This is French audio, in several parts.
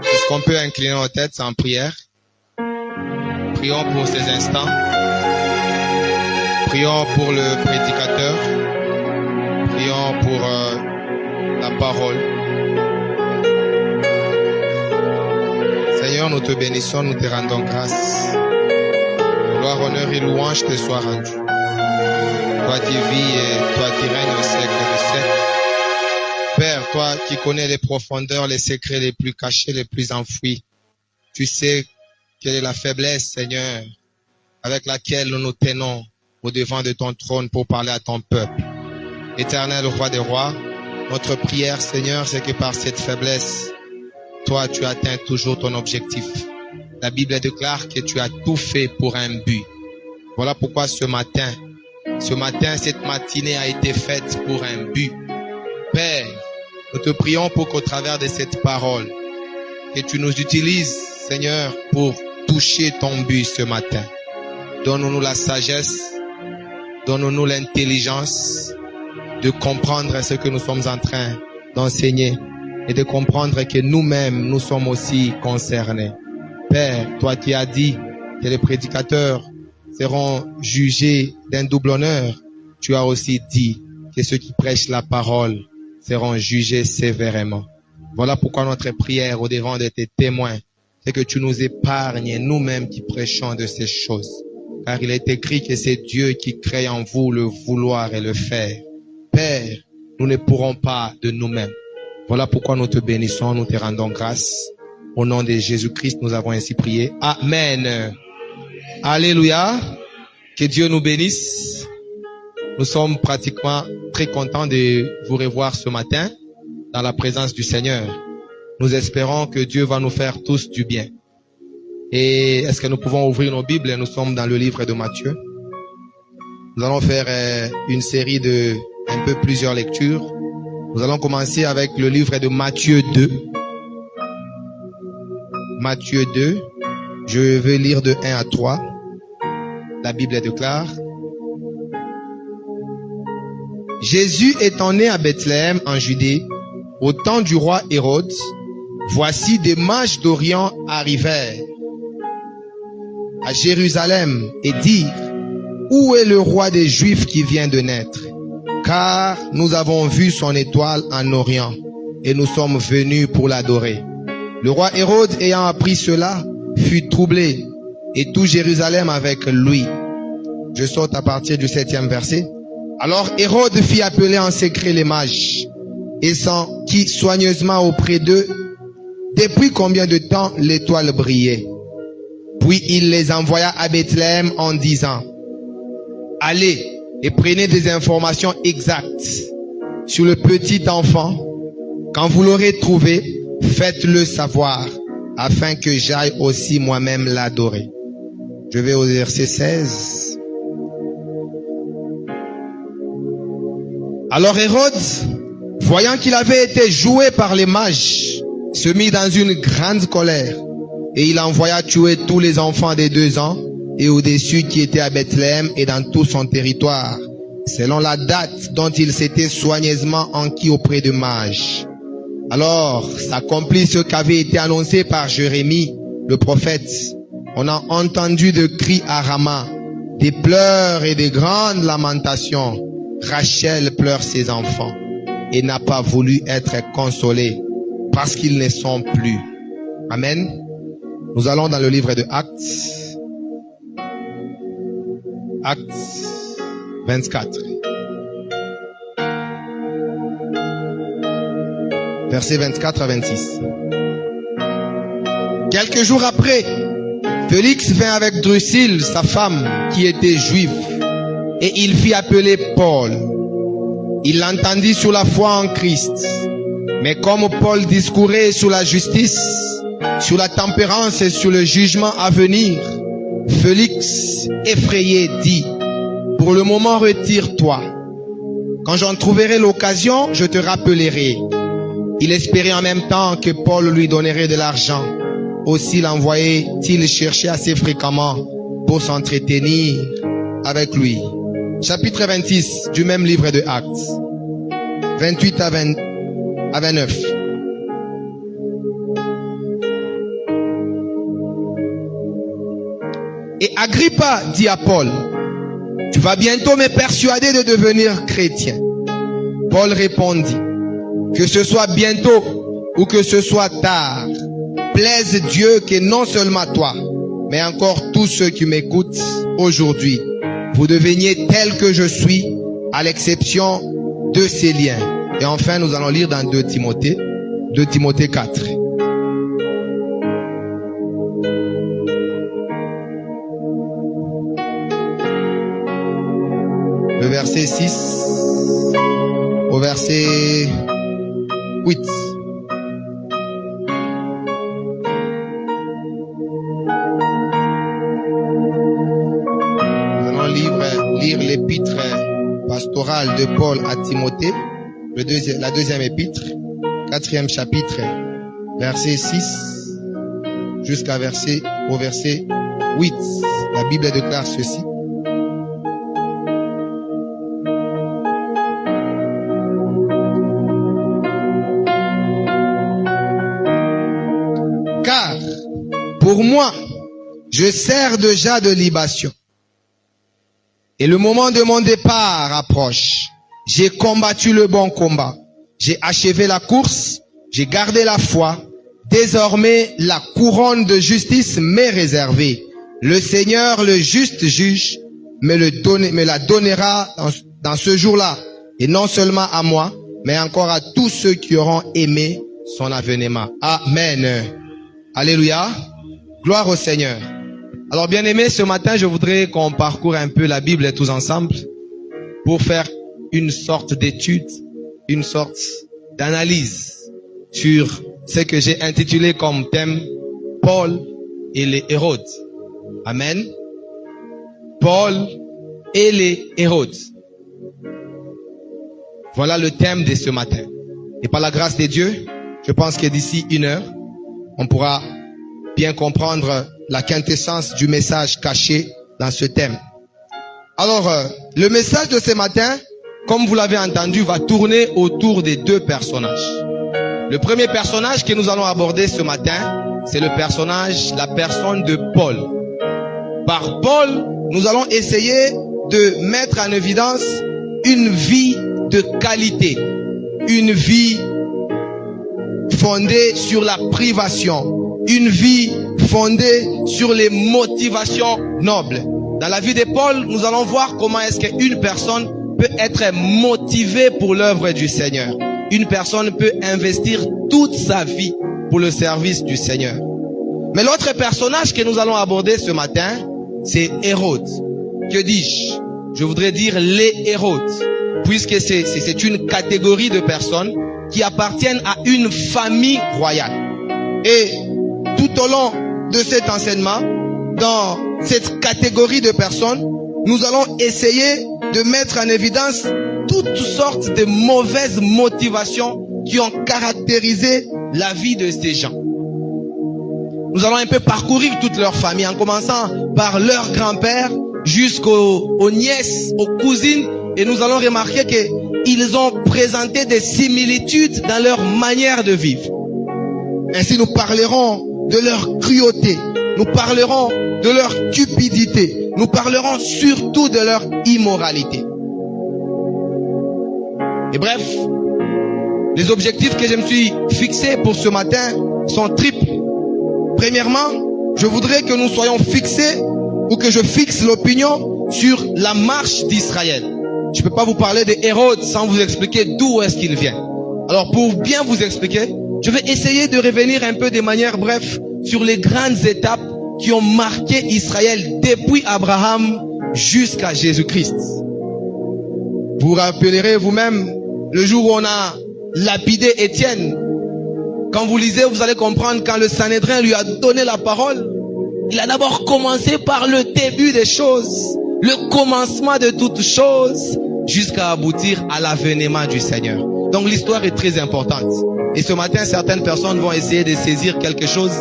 Est-ce qu'on peut incliner nos têtes en prière? Prions pour ces instants. Prions pour le prédicateur. Prions pour la parole. Seigneur, nous te bénissons, nous te rendons grâce. Gloire, honneur et louange te soient rendus. Toi qui vis et toi qui règnes au siècle des siècles. Père, toi qui connais les profondeurs, les secrets les plus cachés, les plus enfouis. Tu sais quelle est la faiblesse, Seigneur, avec laquelle nous nous tenons au devant de ton trône pour parler à ton peuple. Éternel roi des rois, notre prière, Seigneur, c'est que par cette faiblesse, toi, tu atteins toujours ton objectif. La Bible déclare que tu as tout fait pour un but. Voilà pourquoi ce matin, cette matinée a été faite pour un but. Père, nous te prions pour qu'au travers de cette parole, que tu nous utilises, Seigneur, pour toucher ton but ce matin. Donne-nous la sagesse, donne-nous l'intelligence de comprendre ce que nous sommes en train d'enseigner et de comprendre que nous-mêmes, nous sommes aussi concernés. Père, toi qui as dit que les prédicateurs seront jugés d'un double honneur, tu as aussi dit que ceux qui prêchent la parole seront jugés sévèrement. Voilà pourquoi notre prière au devant de tes témoins, c'est que tu nous épargnes, nous-mêmes qui prêchons de ces choses. Car il est écrit que c'est Dieu qui crée en vous le vouloir et le faire. Père, nous ne pourrons pas de nous-mêmes. Voilà pourquoi nous te bénissons, nous te rendons grâce. Au nom de Jésus-Christ, nous avons ainsi prié. Amen. Alléluia. Que Dieu nous bénisse. Nous sommes pratiquement très contents de vous revoir ce matin dans la présence du Seigneur. Nous espérons que Dieu va nous faire tous du bien. Et est-ce que nous pouvons ouvrir nos Bibles? Nous sommes dans le livre de Matthieu. Nous allons faire une série de plusieurs lectures. Nous allons commencer avec le livre de Matthieu 2. Matthieu 2. Je vais lire de 1 à 3. La Bible déclare: Jésus étant né à Bethléem en Judée, au temps du roi Hérode, voici des mages d'Orient arrivèrent à Jérusalem et dirent: Où est le roi des Juifs qui vient de naître? Car nous avons vu son étoile en Orient et nous sommes venus pour l'adorer. Le roi Hérode, ayant appris cela, fut troublé et tout Jérusalem avec lui. Je saute à partir du 7e verset. Alors Hérode fit appeler en secret les mages et s'enquit soigneusement auprès d'eux depuis combien de temps l'étoile brillait. Puis il les envoya à Bethléem en disant: Allez et prenez des informations exactes sur le petit enfant. Quand vous l'aurez trouvé, faites-le savoir, afin que j'aille aussi moi-même l'adorer. Je vais au verset 16. Alors Hérode, voyant qu'il avait été joué par les mages, se mit dans une grande colère, et il envoya tuer tous les enfants des 2 ans et au-dessus qui étaient à Bethléem et dans tout son territoire, selon la date dont il s'était soigneusement enquis auprès de mages. Alors s'accomplit ce qu'avait été annoncé par Jérémie, le prophète. On a entendu de cris à Rama, des pleurs et de grandes lamentations. Rachel pleure ses enfants et n'a pas voulu être consolée parce qu'ils ne sont plus. Amen. Nous allons dans le livre de Actes. Actes 24. Versets 24 à 26. Quelques jours après, Félix vint avec Drusille, sa femme, qui était juive, et il fit appeler Paul. Il l'entendit sur la foi en Christ. Mais comme Paul discourait sur la justice, sur la tempérance et sur le jugement à venir, Félix, effrayé, dit: Pour le moment, retire-toi. Quand j'en trouverai l'occasion, je te rappellerai. Il espérait en même temps que Paul lui donnerait de l'argent. Aussi l'envoyait-il chercher assez fréquemment pour s'entretenir avec lui. Chapitre 26 du même livre de Actes, 28 à 29. Et Agrippa dit à Paul, tu vas bientôt me persuader de devenir chrétien. Paul répondit, que ce soit bientôt ou que ce soit tard, plaise Dieu que non seulement toi, mais encore tous ceux qui m'écoutent aujourd'hui, vous deveniez tel que je suis, à l'exception de ces liens. Et enfin, nous allons lire dans 2 Timothée 4. Le verset 6 au verset 8. Nous allons lire l'épître pastorale de Paul à Timothée, la deuxième épître, 4e chapitre, verset 6 jusqu'au verset 8. La Bible déclare ceci. Car, pour moi, je sers déjà de libation. Et le moment de mon départ approche. J'ai combattu le bon combat. J'ai achevé la course. J'ai gardé la foi. Désormais, la couronne de justice m'est réservée. Le Seigneur, le juste juge, me la donnera dans ce jour-là. Et non seulement à moi, mais encore à tous ceux qui auront aimé son avènement. Amen. Alléluia. Gloire au Seigneur. Alors bien aimés, ce matin, je voudrais qu'on parcourt un peu la Bible tous ensemble pour faire une sorte d'étude, une sorte d'analyse sur ce que j'ai intitulé comme thème Paul et les Hérodes. Amen. Paul et les Hérodes. Voilà le thème de ce matin. Et par la grâce de Dieu, je pense que d'ici 1 heure, on pourra bien comprendre la quintessence du message caché dans ce thème. Alors, le message de ce matin, comme vous l'avez entendu, va tourner autour des 2 personnages. Le premier personnage que nous allons aborder ce matin, c'est la personne de Paul. Par Paul, nous allons essayer de mettre en évidence une vie de qualité, une vie fondée sur la privation, une vie fondée sur les motivations nobles. Dans la vie de Paul, nous allons voir comment est-ce qu'une personne peut être motivée pour l'œuvre du Seigneur. Une personne peut investir toute sa vie pour le service du Seigneur. Mais l'autre personnage que nous allons aborder ce matin, c'est Hérode. Que dis-je? Je voudrais dire les Hérodes, puisque c'est une catégorie de personnes qui appartiennent à une famille royale. Et tout au long de cet enseignement, dans cette catégorie de personnes, nous allons essayer de mettre en évidence toutes sortes de mauvaises motivations qui ont caractérisé la vie de ces gens. Nous allons un peu parcourir toute leur famille, en commençant par leur grand-père jusqu'aux nièces, aux cousines, et nous allons remarquer qu'ils ont présenté des similitudes dans leur manière de vivre. Ainsi, nous parlerons de leur cruauté, nous parlerons de leur cupidité, nous parlerons surtout de leur immoralité. Et bref, les objectifs que je me suis fixés pour ce matin sont triples. Premièrement, je voudrais que nous soyons fixés, ou que je fixe l'opinion sur la marche d'Israël. Je ne peux pas vous parler de Hérode sans vous expliquer d'où est-ce qu'il vient. Alors pour bien vous expliquer, je vais essayer de revenir un peu de manière brève sur les grandes étapes qui ont marqué Israël depuis Abraham jusqu'à Jésus-Christ. Vous rappellerez vous-même le jour où on a lapidé Étienne. Quand vous lisez, vous allez comprendre, quand le Sanhédrin lui a donné la parole, il a d'abord commencé par le début des choses, le commencement de toutes choses, jusqu'à aboutir à l'avènement du Seigneur. Donc l'histoire est très importante. Et ce matin, certaines personnes vont essayer de saisir quelque chose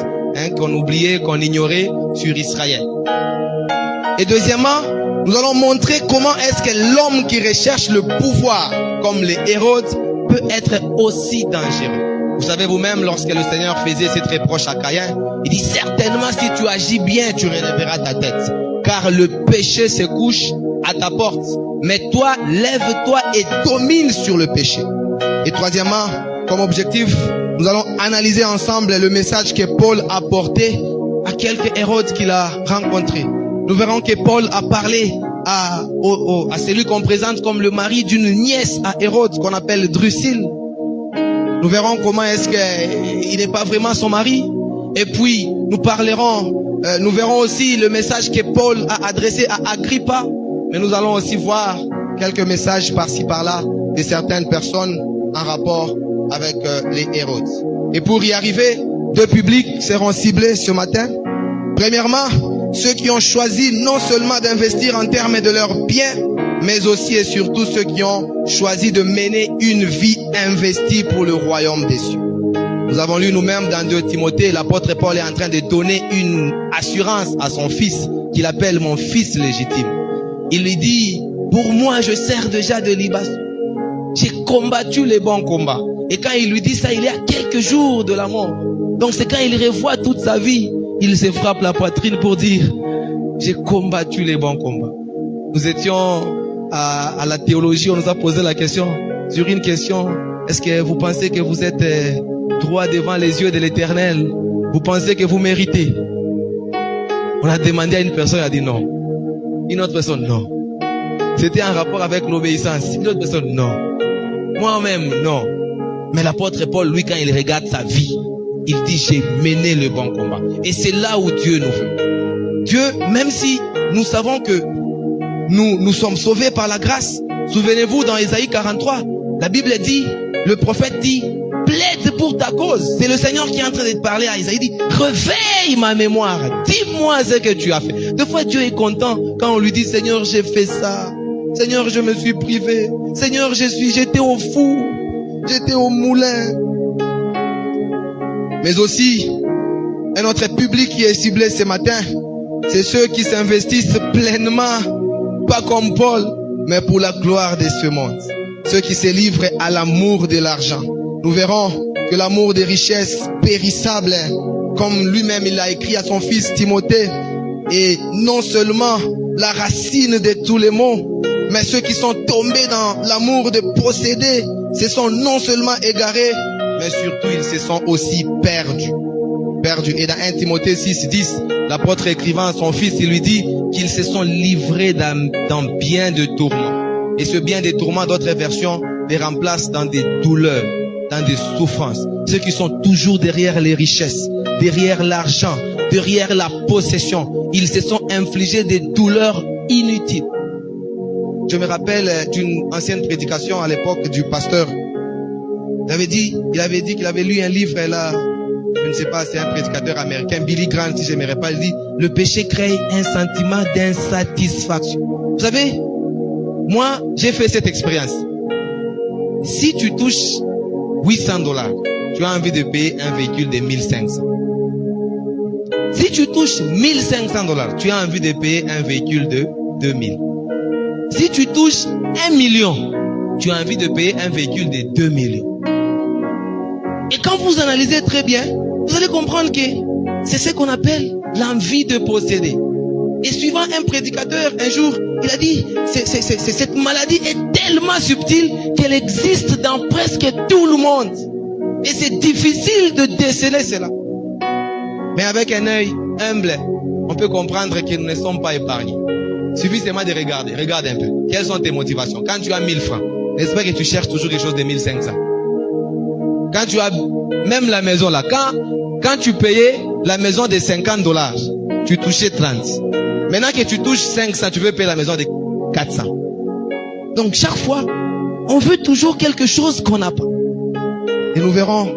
qu'on oubliait, qu'on ignorait sur Israël. Et deuxièmement, nous allons montrer comment est-ce que l'homme qui recherche le pouvoir, comme les Hérodes, peut être aussi dangereux. Vous savez vous-même, lorsque le Seigneur faisait cette reproche à Caïn, il dit certainement si tu agis bien, tu relèveras ta tête. car le péché se couche à ta porte. Mais toi, lève-toi et domine sur le péché. Et troisièmement, comme objectif, nous allons analyser ensemble le message que Paul a porté à quelques Hérodes qu'il a rencontrés. Nous verrons que Paul a parlé à celui qu'on présente comme le mari d'une nièce à Hérode, qu'on appelle Drusille. Nous verrons comment est-ce qu'il n'est pas vraiment son mari. Et puis, nous verrons aussi le message que Paul a adressé à Agrippa. Mais nous allons aussi voir quelques messages par-ci par-là de certaines personnes en rapport avec les Hérodes. Et pour y arriver, deux publics seront ciblés ce matin. Premièrement, ceux qui ont choisi non seulement d'investir en termes de leurs biens, mais aussi et surtout ceux qui ont choisi de mener une vie investie pour le royaume des cieux. Nous avons lu nous-mêmes dans 2 Timothée, l'apôtre Paul est en train de donner une assurance à son fils, qu'il appelle mon fils légitime. Il lui dit, pour moi je sers déjà de libation. J'ai combattu les bons combats. Et quand il lui dit ça, il est à quelques jours de la mort. Donc c'est quand il revoit toute sa vie, il se frappe la poitrine pour dire, j'ai combattu les bons combats. Nous étions à la théologie, on nous a posé la question, sur une question, est-ce que vous pensez que vous êtes droit devant les yeux de l'Éternel? Vous pensez que vous méritez? On a demandé à une personne, elle a dit non. Une autre personne, non. C'était en rapport avec l'obéissance. Une autre personne, non. Moi-même, non. Mais l'apôtre Paul, lui, quand il regarde sa vie, il dit, j'ai mené le bon combat. Et c'est là où Dieu nous veut. Dieu, même si nous savons que nous sommes sauvés par la grâce. Souvenez-vous, dans Ésaïe 43, la Bible dit, le prophète dit, plaide pour ta cause. C'est le Seigneur qui est en train de te parler à Isaïe. Il dit, réveille ma mémoire. Dis-moi ce que tu as fait. Des fois, Dieu est content quand on lui dit, Seigneur, j'ai fait ça. Seigneur, je me suis privé. Seigneur, j'étais au four. J'étais au moulin. Mais aussi, un autre public qui est ciblé ce matin, c'est ceux qui s'investissent pleinement, pas comme Paul, mais pour la gloire de ce monde. Ceux qui se livrent à l'amour de l'argent. Nous verrons que l'amour des richesses périssables, comme lui-même il l'a écrit à son fils Timothée, est non seulement la racine de tous les maux, mais ceux qui sont tombés dans l'amour de posséder, se sont non seulement égarés, mais surtout ils se sont aussi perdus. Et dans 1 Timothée 6:10, l'apôtre écrivant à son fils, il lui dit qu'ils se sont livrés dans bien de tourments. Et ce bien des tourments, d'autres versions les remplacent dans des douleurs, dans des souffrances. Ceux qui sont toujours derrière les richesses, derrière l'argent, derrière la possession, ils se sont infligés des douleurs inutiles. Je me rappelle d'une ancienne prédication à l'époque du pasteur. Il avait dit qu'il avait lu un livre là, je ne sais pas, c'est un prédicateur américain, Billy Graham, si je ne me rappelle pas, il dit, le péché crée un sentiment d'insatisfaction. Vous savez, moi, j'ai fait cette expérience. Si tu touches $800, tu as envie de payer un véhicule de 1500. Si tu touches $1500, tu as envie de payer un véhicule de 2000. Si tu touches 1 million, tu as envie de payer un véhicule de 2 millions. Et quand vous analysez très bien, vous allez comprendre que c'est ce qu'on appelle l'envie de posséder. Et suivant un prédicateur, un jour, il a dit, cette maladie est tellement subtile qu'elle existe dans presque tout le monde. Et c'est difficile de déceler cela. Mais avec un œil humble, on peut comprendre que nous ne sommes pas épargnés. Il suffit seulement de regarder. Regarde un peu. Quelles sont tes motivations? Quand tu as 1000 francs, n'est-ce pas que tu cherches toujours quelque chose de 1500? Quand tu as même la maison là, quand tu payais la maison de $50, tu touchais 30. Maintenant que tu touches 500, tu veux payer la maison de 400. Donc chaque fois, on veut toujours quelque chose qu'on n'a pas. Et nous verrons.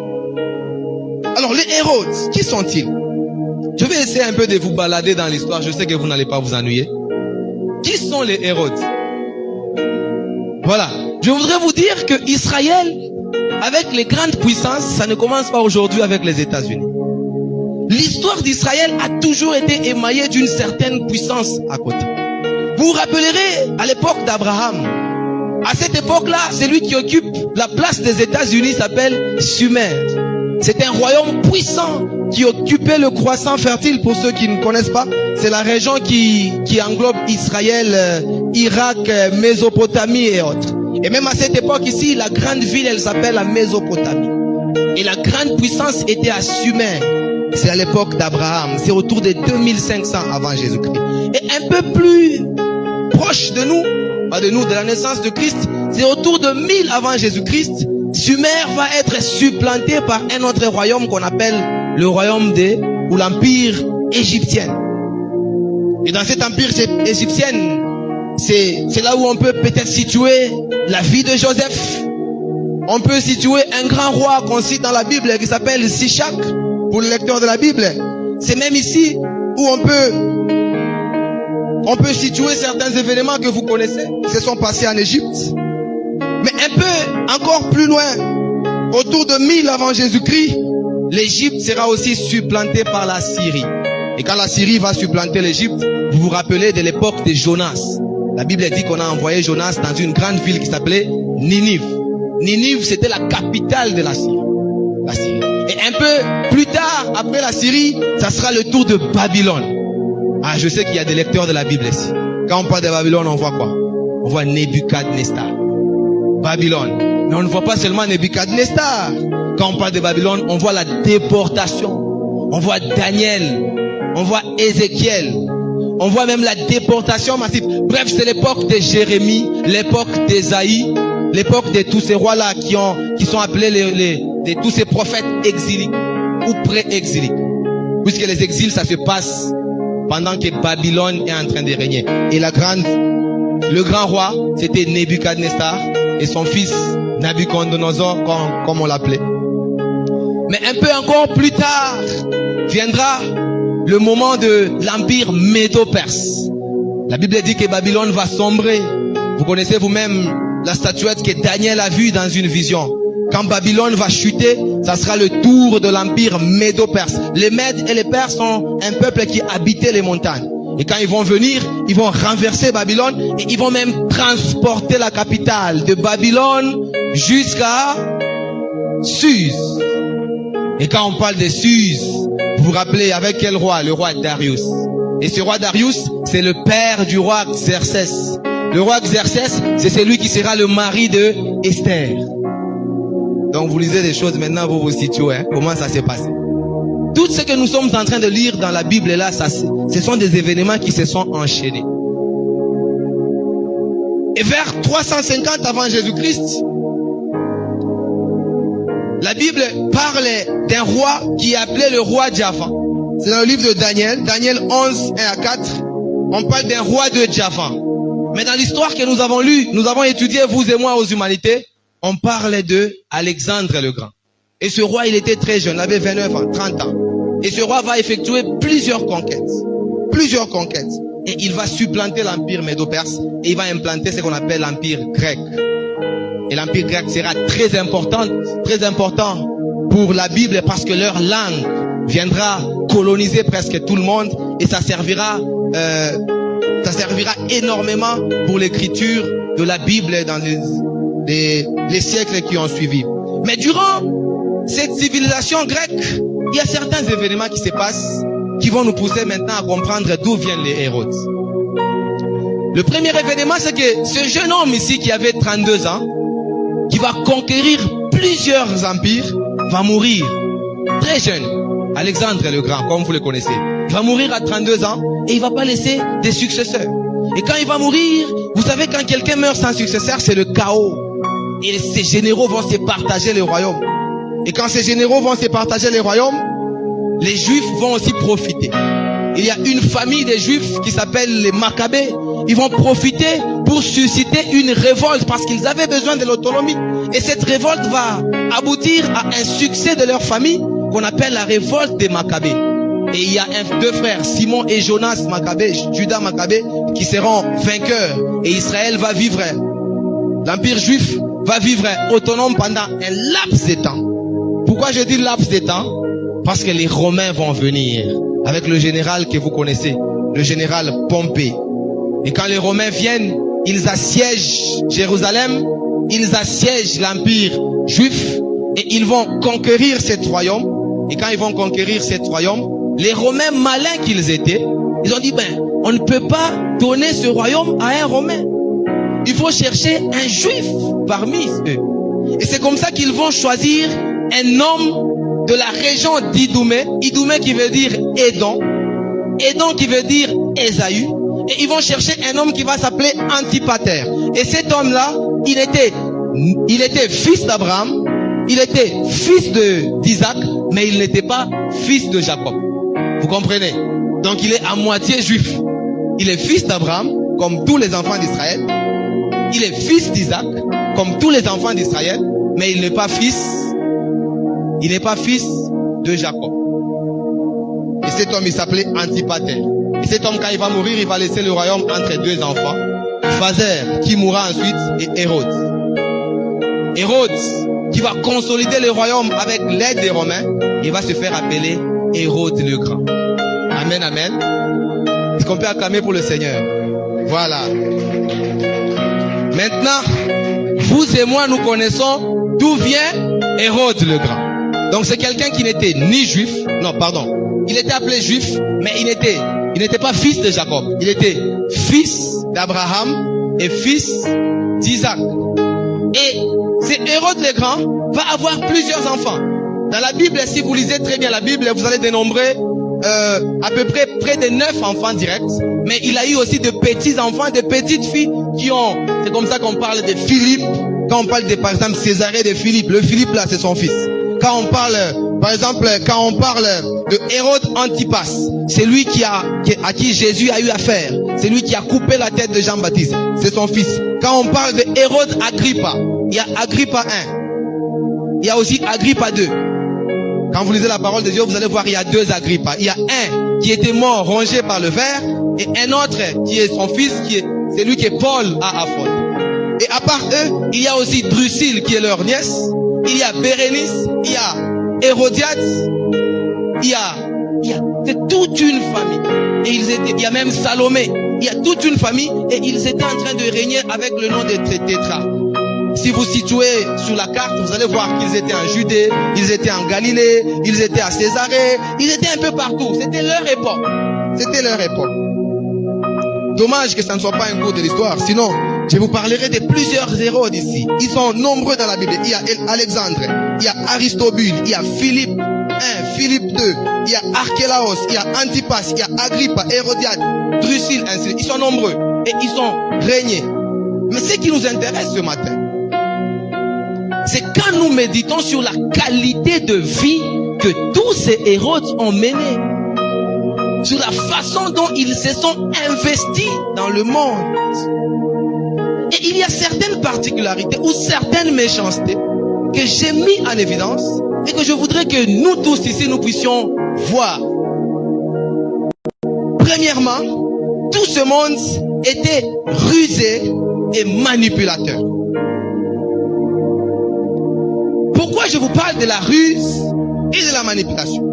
Alors les Hérodes, qui sont-ils? Je vais essayer un peu de vous balader dans l'histoire. Je sais que vous n'allez pas vous ennuyer. Qui sont les Hérodes? Voilà. Je voudrais vous dire que Israël, avec les grandes puissances, ça ne commence pas aujourd'hui avec les États-Unis. L'histoire d'Israël a toujours été émaillée d'une certaine puissance à côté. Vous vous rappellerez à l'époque d'Abraham. À cette époque-là, celui qui occupe la place des États-Unis s'appelle Sumer. C'est un royaume puissant qui occupait le croissant fertile. Pour ceux qui ne connaissent pas, c'est la région qui englobe Israël, Irak, Mésopotamie et autres. Et même à cette époque ici, la grande ville, elle s'appelle la Mésopotamie. Et la grande puissance était à Sumer. C'est à l'époque d'Abraham. C'est autour de 2500 avant Jésus-Christ. Et un peu plus proche de nous, pas de nous, de la naissance de Christ, c'est autour de 1000 avant Jésus-Christ. Sumer va être supplanté par un autre royaume qu'on appelle le royaume ou l'empire égyptien. Et dans cet empire égyptien, c'est là où on peut peut-être situer la vie de Joseph. On peut situer un grand roi qu'on cite dans la Bible qui s'appelle Shishak, pour le lecteur de la Bible. C'est même ici où on peut situer certains événements que vous connaissez, qui se sont passés en Égypte. Mais un peu encore plus loin, autour de 1000 avant Jésus-Christ, l'Égypte sera aussi supplantée par la Syrie. Et quand la Syrie va supplanter l'Égypte, vous vous rappelez de l'époque de Jonas. La Bible dit qu'on a envoyé Jonas dans une grande ville qui s'appelait Ninive. Ninive, c'était la capitale de la Syrie. Et un peu plus tard, après la Syrie, ça sera le tour de Babylone. Ah, je sais qu'il y a des lecteurs de la Bible ici. Quand on parle de Babylone, on voit quoi? On voit Nebuchadnezzar. Babylone. Mais on ne voit pas seulement Nebuchadnezzar. Quand on parle de Babylone, on voit la déportation. On voit Daniel. On voit Ézéchiel. On voit même la déportation massive. Bref, c'est l'époque de Jérémie, l'époque d'Ésaïe, l'époque de tous ces rois-là qui sont appelés de tous ces prophètes exiliques ou pré-exiliques. Puisque les exils, ça se passe pendant que Babylone est en train de régner. Et le grand roi, c'était Nebuchadnezzar et son fils Nabuchodonosor, comme on l'appelait. Mais un peu encore plus tard, viendra le moment de l'empire médo-perse. La Bible dit que Babylone va sombrer. Vous connaissez vous-même la statuette que Daniel a vue dans une vision. Quand Babylone va chuter, ça sera le tour de l'empire médo-perse. Les Mèdes et les Perses sont un peuple qui habitait les montagnes. Et quand ils vont venir, ils vont renverser Babylone et ils vont même transporter la capitale de Babylone jusqu'à Suse. Et quand on parle de Suse, vous vous rappelez avec quel roi? Le roi Darius. Et ce roi Darius, c'est le père du roi Xerxès. Le roi Xerxès, c'est celui qui sera le mari de Esther. Donc vous lisez des choses maintenant, vous vous situez, hein? Comment ça s'est passé? Tout ce que nous sommes en train de lire dans la Bible là, ce sont des événements qui se sont enchaînés. Et vers 350 avant Jésus-Christ, la Bible parle d'un roi qui est appelé le roi Javan. C'est dans le livre de Daniel, Daniel 11, 1 à 4. On parle d'un roi de Javan. Mais dans l'histoire que nous avons lue, nous avons étudié, vous et moi, aux humanités, on parle de Alexandre le Grand. Et ce roi, il était très jeune, il avait 29 ans, 30 ans. Et ce roi va effectuer plusieurs conquêtes. Plusieurs conquêtes. Et il va supplanter l'empire médo-perse et il va implanter ce qu'on appelle l'empire grec. Et l'empire grec sera très important pour la Bible parce que leur langue viendra coloniser presque tout le monde et ça servira énormément pour l'écriture de la Bible dans les siècles qui ont suivi. Mais durant cette civilisation grecque, il y a certains événements qui se passent qui vont nous pousser maintenant à comprendre d'où viennent les Hérodes. Le premier événement, c'est que ce jeune homme ici qui avait 32 ans, qui va conquérir plusieurs empires, va mourir très jeune. Alexandre le Grand, comme vous le connaissez. Il va mourir à 32 ans et il va pas laisser des successeurs. Et quand il va mourir, vous savez, quand quelqu'un meurt sans successeur, c'est le chaos. Et ces généraux vont se partager les royaumes. Et quand ces généraux vont se partager les royaumes, les Juifs vont aussi profiter. Il y a une famille des Juifs qui s'appelle les Maccabées. Ils vont profiter pour susciter une révolte parce qu'ils avaient besoin de l'autonomie. Et cette révolte va aboutir à un succès de leur famille qu'on appelle la révolte des Maccabées. Et il y a deux frères, Simon et Jonas Maccabée, Judas Maccabée, qui seront vainqueurs. Et Israël va vivre, l'empire juif va vivre autonome pendant un laps de temps. Pourquoi je dis laps de temps? Parce que les Romains vont venir avec le général que vous connaissez, le général Pompée. Et quand les Romains viennent, ils assiègent Jérusalem, ils assiègent l'empire juif et ils vont conquérir cet royaume. Et quand ils vont conquérir cet royaume, les Romains malins qu'ils étaient, Ils ont dit, on ne peut pas donner ce royaume à un Romain. Il faut chercher un Juif parmi eux. Et c'est comme ça qu'ils vont choisir un homme de la région d'Idoumée. Idoumée qui veut dire Édom. Édom qui veut dire Ésaü. Et ils vont chercher un homme qui va s'appeler Antipater. Et cet homme-là, il était fils d'Abraham, il était fils d'Isaac, mais il n'était pas fils de Jacob. Vous comprenez? Donc il est à moitié juif. Il est fils d'Abraham, comme tous les enfants d'Israël. Il est fils d'Isaac, comme tous les enfants d'Israël, mais il n'est pas fils de Jacob. Et cet homme, il s'appelait Antipater. Et cet homme, quand il va mourir, il va laisser le royaume entre deux enfants, Phaser, qui mourra ensuite, et Hérode. Hérode, qui va consolider le royaume avec l'aide des Romains, il va se faire appeler Hérode le Grand. Amen, amen. Est-ce qu'on peut acclamer pour le Seigneur? Voilà. Maintenant, vous et moi, nous connaissons d'où vient Hérode le Grand. Donc c'est quelqu'un qui n'était ni juif, non, pardon. Il était appelé juif, mais il n'était pas fils de Jacob. Il était fils d'Abraham et fils d'Isaac. Et c'est Hérode le Grand va avoir plusieurs enfants. Dans la Bible, si vous lisez très bien la Bible, vous allez dénombrer à peu près de 9 enfants directs. Mais il a eu aussi de petits enfants, de petites filles qui ont... C'est comme ça qu'on parle de Philippe. Quand on parle de, par exemple, Césarée de Philippe. Le Philippe là, c'est son fils. Quand on parle, par exemple, quand on parle de Hérode Antipas, c'est lui à qui Jésus a eu affaire. C'est lui qui a coupé la tête de Jean-Baptiste. C'est son fils. Quand on parle de Hérode Agrippa, il y a Agrippa 1. Il y a aussi Agrippa 2. Quand vous lisez la parole de Dieu, vous allez voir, il y a 2 Agrippa. Il y a un qui était mort, rongé par le ver, et un autre qui est son fils, c'est lui qui est Paul à affronter. Et à part eux, il y a aussi Drusille qui est leur nièce. Il y a Bérénice, il y a Hérodiade, c'est toute une famille. Et il y a même Salomé. Il y a toute une famille et ils étaient en train de régner avec le nom des tétrarques. Si vous situez sur la carte, vous allez voir qu'ils étaient en Judée, ils étaient en Galilée, ils étaient à Césarée, ils étaient un peu partout. C'était leur époque. C'était leur époque. Dommage que ça ne soit pas un cours de l'histoire. Sinon, je vous parlerai de plusieurs Hérodes ici. Ils sont nombreux dans la Bible. Il y a Alexandre, il y a Aristobule, il y a Philippe 1, Philippe 2, il y a Archélaos, il y a Antipas, il y a Agrippa, Hérodiade, Drusille, ainsi. Ils sont nombreux et ils ont régné. Mais ce qui nous intéresse ce matin, c'est quand nous méditons sur la qualité de vie que tous ces Hérodes ont mené, sur la façon dont ils se sont investis dans le monde. Et il y a certaines particularités ou certaines méchancetés que j'ai mis en évidence et que je voudrais que nous tous ici nous puissions voir. Premièrement, tout ce monde était rusé et manipulateur. Pourquoi je vous parle de la ruse et de la manipulation?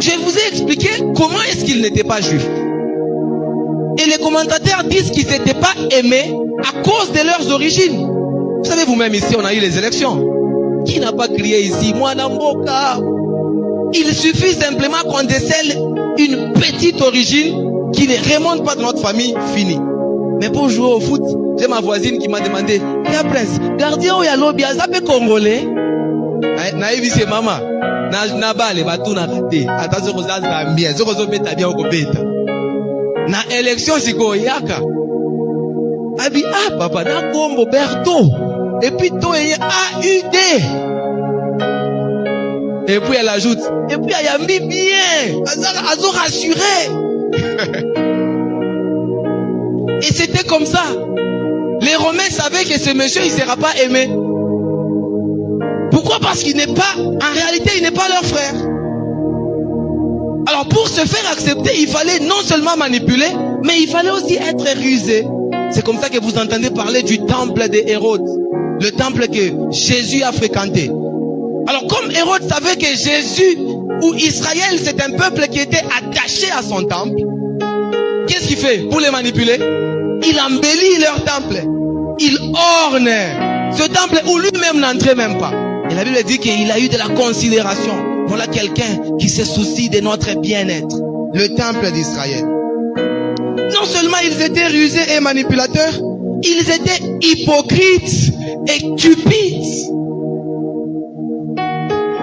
Je vous ai expliqué comment est-ce qu'ils n'étaient pas juifs. Et les commentateurs disent qu'ils n'étaient pas aimés à cause de leurs origines. Vous savez, vous-même ici, on a eu les élections. Qui n'a pas crié ici, moi Namboka? Il suffit simplement qu'on décèle une petite origine qui ne remonte pas de notre famille, fini. Mais pour jouer au foot, j'ai ma voisine qui m'a demandé, "Ya prince, gardien ou ya lobby, azape congolais?" Naïvi c'est maman. Na bale batu na kate. Attention ko za Zambia, zoko zo beta bien ko beta. Na élection siko yaka. Abi papa na kombo Berto. Et puis to AUD. Et puis elle ajoute, et puis elle a mis bien. Azo rassuré. Et c'était comme ça. Les Romains savaient que ce monsieur il sera pas aimé. Pourquoi? Parce qu'il n'est pas, en réalité, il n'est pas leur frère. Alors pour se faire accepter, il fallait non seulement manipuler, mais il fallait aussi être rusé. C'est comme ça que vous entendez parler du temple de Hérode, le temple que Jésus a fréquenté. Alors comme Hérode savait que Jésus ou Israël, c'est un peuple qui était attaché à son temple, qu'est-ce qu'il fait pour les manipuler? Il embellit leur temple. Il orne ce temple où lui-même n'entrait même pas. Et la Bible dit qu'il a eu de la considération. Voilà quelqu'un qui se soucie de notre bien-être. Le temple d'Israël. Non seulement ils étaient rusés et manipulateurs, ils étaient hypocrites et cupides.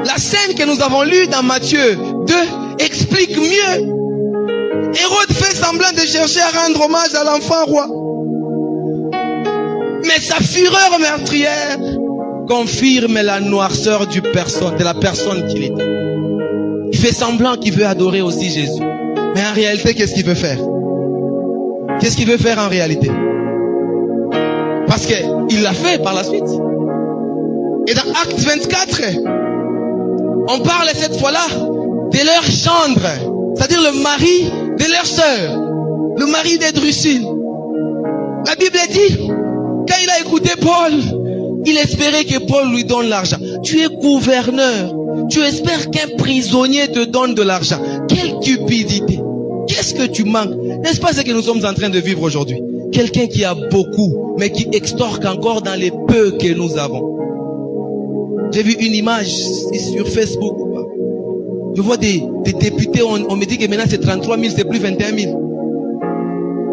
La scène que nous avons lue dans Matthieu 2 explique mieux. Hérode fait semblant de chercher à rendre hommage à l'enfant roi. Mais sa fureur meurtrière confirme la noirceur de la personne qu'il était. Il fait semblant qu'il veut adorer aussi Jésus. Mais en réalité, qu'est-ce qu'il veut faire? Qu'est-ce qu'il veut faire en réalité? Parce qu'il l'a fait par la suite. Et dans Acte 24, on parle cette fois-là de leur gendre, c'est-à-dire le mari de leur sœur, le mari de Drusille. La Bible dit, quand il a écouté Paul, il espérait que Paul lui donne l'argent. Tu es gouverneur, tu espères qu'un prisonnier te donne de l'argent. Quelle cupidité! Qu'est-ce que tu manques? N'est-ce pas ce que nous sommes en train de vivre aujourd'hui? Quelqu'un qui a beaucoup, mais qui extorque encore dans les peu que nous avons. J'ai vu une image sur Facebook. Je vois des députés, on me dit que maintenant c'est 33 000, c'est plus 21 000.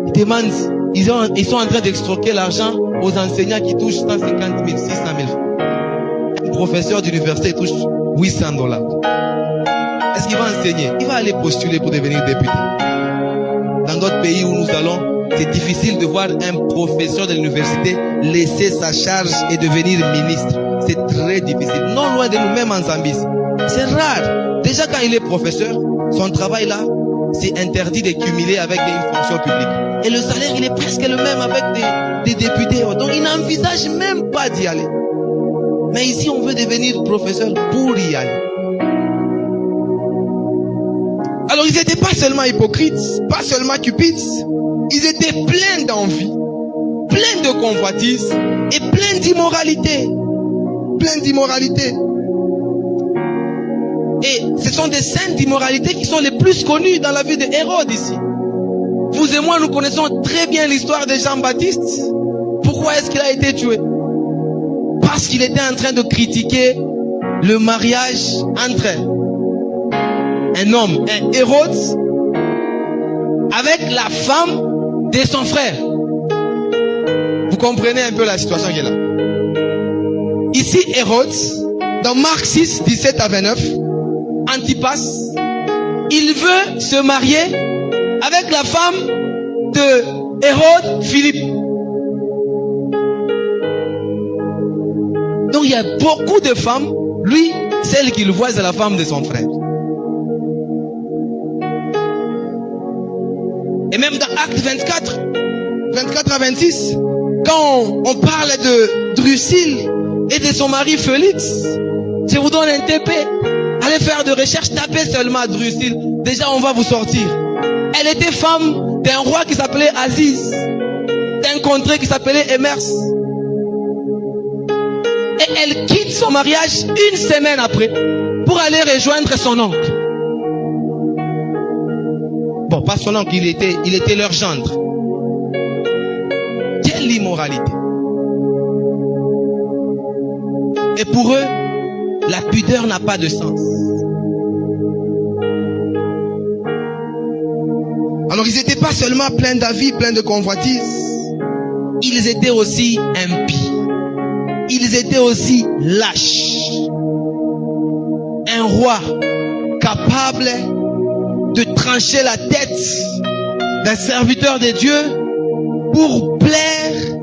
Ils demandent, ils sont en train d'extorquer l'argent aux enseignants qui touchent 150 000, 600 000. Un professeur d'université touche $800. Est-ce qu'il va enseigner? Il va aller postuler pour devenir député. Dans d'autres pays où nous allons, c'est difficile de voir un professeur de l'université laisser sa charge et devenir ministre. C'est très difficile. Non loin de nous, même en Zambie. C'est rare. Déjà quand il est professeur, son travail là, c'est interdit de cumuler avec une fonction publique. Et le salaire, il est presque le même avec des députés. Donc il n'envisage même pas d'y aller. Mais ici, on veut devenir professeur pour y aller. Alors ils n'étaient pas seulement hypocrites, pas seulement cupides. Ils étaient pleins d'envie, pleins de convoitise et pleins d'immoralité. Pleins d'immoralité. Et ce sont des scènes d'immoralité qui sont les plus connues dans la vie de Hérode ici. Vous et moi, nous connaissons très bien l'histoire de Jean-Baptiste. Pourquoi est-ce qu'il a été tué? Parce qu'il était en train de critiquer le mariage entre un homme, un Hérode, avec la femme de son frère. Vous comprenez un peu la situation qui est là. Ici, Hérode, dans Marc 6, 17 à 29, Antipas, il veut se marier avec la femme de Hérode, Philippe. Donc il y a beaucoup de femmes. Lui, celle qu'il voit, c'est la femme de son frère. Et même dans Acte 24 à 26, quand on parle de Drusille et de son mari Félix, je vous donne un TP. Allez faire de recherche, tapez seulement Drusille. Déjà, on va vous sortir. Elle était femme d'un roi qui s'appelait Aziz, d'un contrée qui s'appelait Emers. Et elle quitte son mariage une semaine après pour aller rejoindre son oncle. Bon, pas son oncle, il était leur gendre. Quelle immoralité! Et pour eux, la pudeur n'a pas de sens. Alors ils n'étaient pas seulement pleins d'avis, pleins de convoitises. Ils étaient aussi impies. Ils étaient aussi lâches. Un roi capable de trancher la tête d'un serviteur de Dieu pour plaire